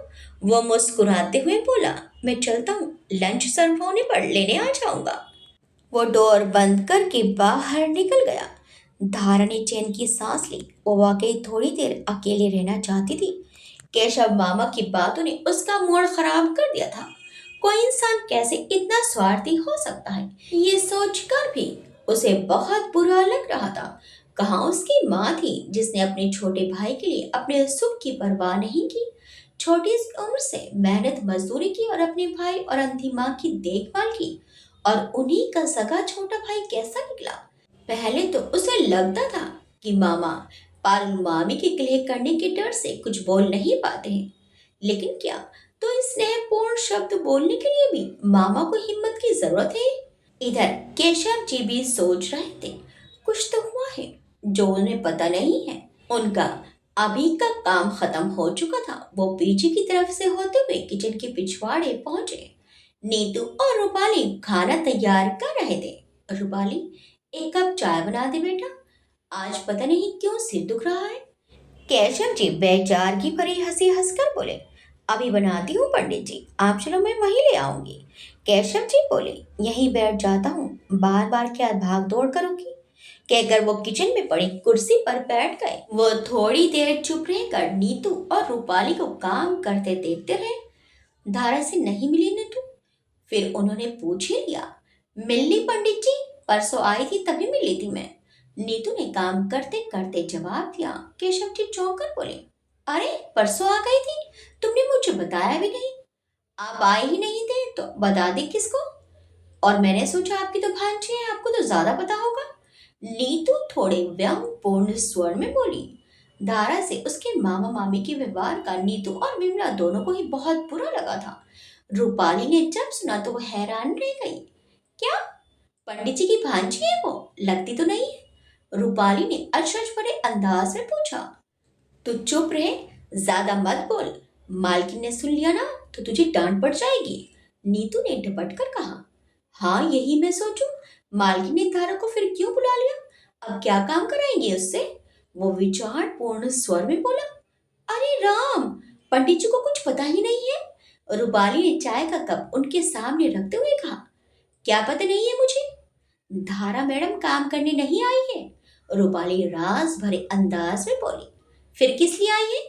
वो मुस्कुराते हुए बोला, मैं चलता हूँ, लंच सर्व होने पर लेने आ जाऊंगा। वो डोर बंद करके बाहर निकल गया। धारा ने चैन की सांस ली। वो वाकई थोड़ी देर अकेले रहना चाहती थी। केशव मामा की बातों ने उसका मूड खराब कर दिया था। कोई इंसान कैसे इतना स्वार्थी हो सकता है, ये सोचकर भी उसे बहुत बुरा लग रहा था। कहाँ उसकी माँ थी जिसने अपने छोटे भाई के लिए अपने सुख की परवाह नहीं की। छोटी सी उम्र से मेहनत मजदूरी की और अपने भाई और अंधी माँ की देखभाल की, और उन्हीं का सगा छोटा भाई कैसा निकला। पहले तो उसे लगता था कि मामा पारुल मामी के क्लेह करने के डर से कुछ बोल नहीं पाते हैं, लेकिन क्या तो इस स्नेहपूर्ण शब्द बोलने के लिए भी मामा को हिम्मत की जरूरत है। इधर केशव जी भी सोच रहे थे, कुछ तो हुआ है जो उन्हें पता नहीं है। उनका अभी का काम खत्म हो चुका था। वो पीछे की तरफ से होते हुए किचन के पिछवाड़े पहुंचे। नीतू और रूपाली खाना तैयार कर रहे थे। रूपाली, एक कप चाय बना दे बेटा, आज पता नहीं क्यों सिर दुख रहा है। केशव जी बेजार की भरी हंसी हंसकर बोले, अभी बनाती हूँ पंडित जी, आप चलो, मैं वहीं ले आऊंगी। केशव जी बोले, यहीं बैठ जाता हूँ, बार बार क्या भाग दौड़ करूंगी। कहकर वो किचन में पड़ी कुर्सी पर बैठ गए। वो थोड़ी देर चुप रहकर नीतू और रूपाली को काम करते देखते रहे। धारा से नहीं मिली नीतू। फिर उन्होंने पूछ ही लिया, मिलनी पंडित जी, परसों आई थी तभी मिली थी मैं। नीतू ने काम करते करते जवाब दिया। केशव जी चौंक कर बोले, अरे परसों आ गई थी, तुमने मुझे बताया भी नहीं। आप आए ही नहीं थे तो बता दे किसको। और मैंने सोचा आपकी तो भांजी है, आपको तो ज्यादा पता होगा। नीतू थोड़े व्यंगपूर्ण स्वर में बोली। धारा से उसके मामा मामी के व्यवहार का नीतू और विमला दोनों को ही बहुत बुरा लगा था। रूपाली ने जब सुना तो वो हैरान रह गई। क्या पंडित जी की भांजी है वो? लगती तो नहीं है। रूपाली ने अचरज भरे अंदाज में पूछा। तू चुप रहे, ज्यादा मत बोल, मालकिन ने सुन लिया ना तो तुझे डांट पड़ जाएगी। नीतू ने डपट कर कहा। हाँ, यही मैं सोचूं, मालकिन ने धारा को फिर क्यों बुला लिया, अब क्या काम कराएंगे उससे। वो विचार पूर्ण स्वर में बोला। अरे राम, पंडित जी को कुछ पता ही नहीं है। रूपाली ने चाय का कप उनके सामने रखते हुए कहा, क्या पता नहीं है मुझे? धारा मैडम काम करने नहीं आई है। रूपाली राज भरे अंदाज में बोली। फिर किस लिए आई है?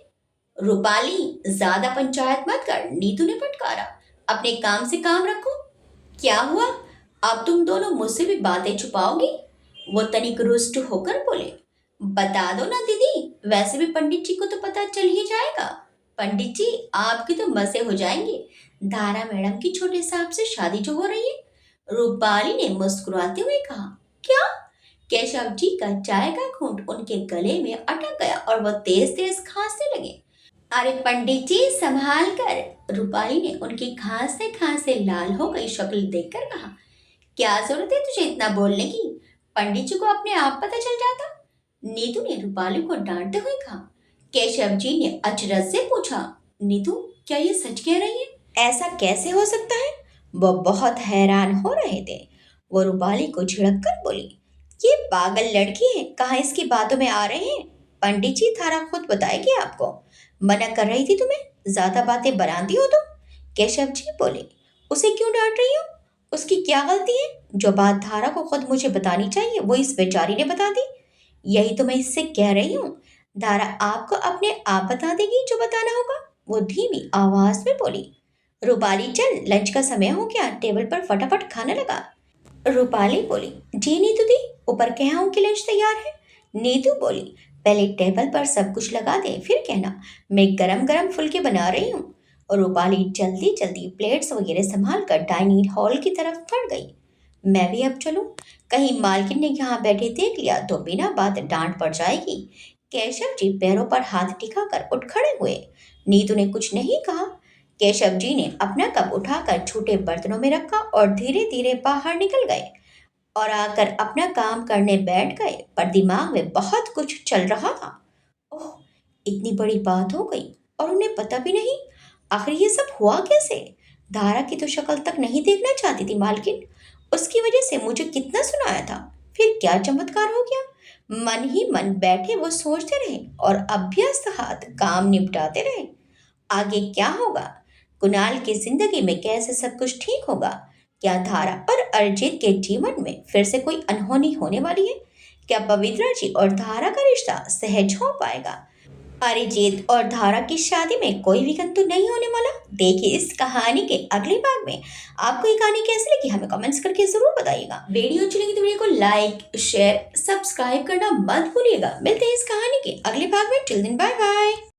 रूपाली, ज्यादा पंचायत मत कर, नीतू ने फटकारा। अपने काम से काम रखो। क्या हुआ, अब तुम दोनों मुझसे भी बातें छुपाओगी? वो तनिक रुष्ट होकर बोले। बता दो ना दीदी, वैसे भी पंडित जी को तो पता चल ही जाएगा। पंडित जी, आपके तो मजे हो जाएंगे। धारा मैडम की छोटे साहब से शादी जो हो रही है। रूपाली ने मुस्कुराते हुए कहा। क्या? केशव जी का चाय का घूंट उनके गले में अटक गया और वो तेज तेज खांसने लगे। अरे पंडित जी, संभाल कर। रूपाली ने उनकी खांसते खांसते लाल हो गई शक्ल देखकर कहा। क्या जरूरत है तुझे इतना बोलने की? पंडित जी को अपने आप पता चल जाता। नीतू ने रूपाली को डांटते हुए कहा। केशव जी ने अचरज से पूछा, नीतू, क्या ये सच कह रही है? ऐसा कैसे हो सकता है? वो बहुत हैरान हो रहे थे। वो रूपाली को झिड़क कर बोली, ये पागल लड़की है, कहाँ इसकी बातों में आ रहे हैं। पंडित जी, थारा खुद बताएगी आपको, मना कर रही थी तुम्हें, ज्यादा बातें बनाती हो तुम। केशव जी बोले, उसे क्यों डांट रही हो? उसकी क्या गलती है? जो बात धारा को खुद मुझे बतानी चाहिए वो इस बेचारी ने बता दी। यही तो मैं इससे कह रही हूँ, धारा आपको अपने आप बता देगी जो बताना होगा। वो धीमी आवाज में बोली। रूपाली, चल, लंच का समय हो गया, टेबल पर फटाफट खाना लगा। रूपाली बोली, जी नीतू दी, ऊपर कह आऊं कि लंच तैयार है। नीतू बोली, पहले टेबल पर सब कुछ लगा दे, फिर कहना, मैं गरम गरम फुलके बना रही हूँ। और रूपाली जल्दी जल्दी प्लेट्स वगैरह संभाल कर डाइनिंग हॉल की तरफ बढ़ गई। मैं भी अब चलूं? कहीं मालकिन ने यहाँ बैठे देख लिया तो बिना बात डांट पड़ जाएगी। केशव जी पैरों पर हाथ टिकाकर उठ खड़े हुए। नीतू ने कुछ नहीं कहा। केशव जी ने अपना कप उठाकर छोटे बर्तनों में रखा और धीरे धीरे बाहर निकल गए और आकर अपना काम करने बैठ गए, पर दिमाग में बहुत कुछ चल रहा था। ओह! इतनी बड़ी बात हो गई और उन्हें पता भी नहीं। आखिर ये सब हुआ कैसे? धारा की तो शक्ल तक नहीं देखना चाहती थी मालकिन। उसकी वजह से मुझे कितना सुनाया था। फिर क्या चमत्कार हो गया? मन ही मन बैठे वो सोचते रहे और अभ्यस्त हाथ काम निपटाते रहे। आगे क्या होगा? कुणाल की जिंदगी में कैसे सब कुछ ठीक होगा? क्या धारा और अरिजीत के जीवन में फिर से कोई अनहोनी होने वाली है? क्या पवित्रा जी और धारा का रिश्ता सहज हो पाएगा? अरिजीत और धारा की शादी में कोई विघन तो नहीं होने वाला? देखिए इस कहानी के अगले भाग में। आपको ये कहानी कैसी लगी हमें कमेंट्स करके जरूर बताइएगा। वीडियो अच्छी लगी तो वीडियो को लाइक शेयर सब्सक्राइब करना मत भूलिएगा। मिलते हैं इस कहानी के अगले भाग में। Till then bye bye.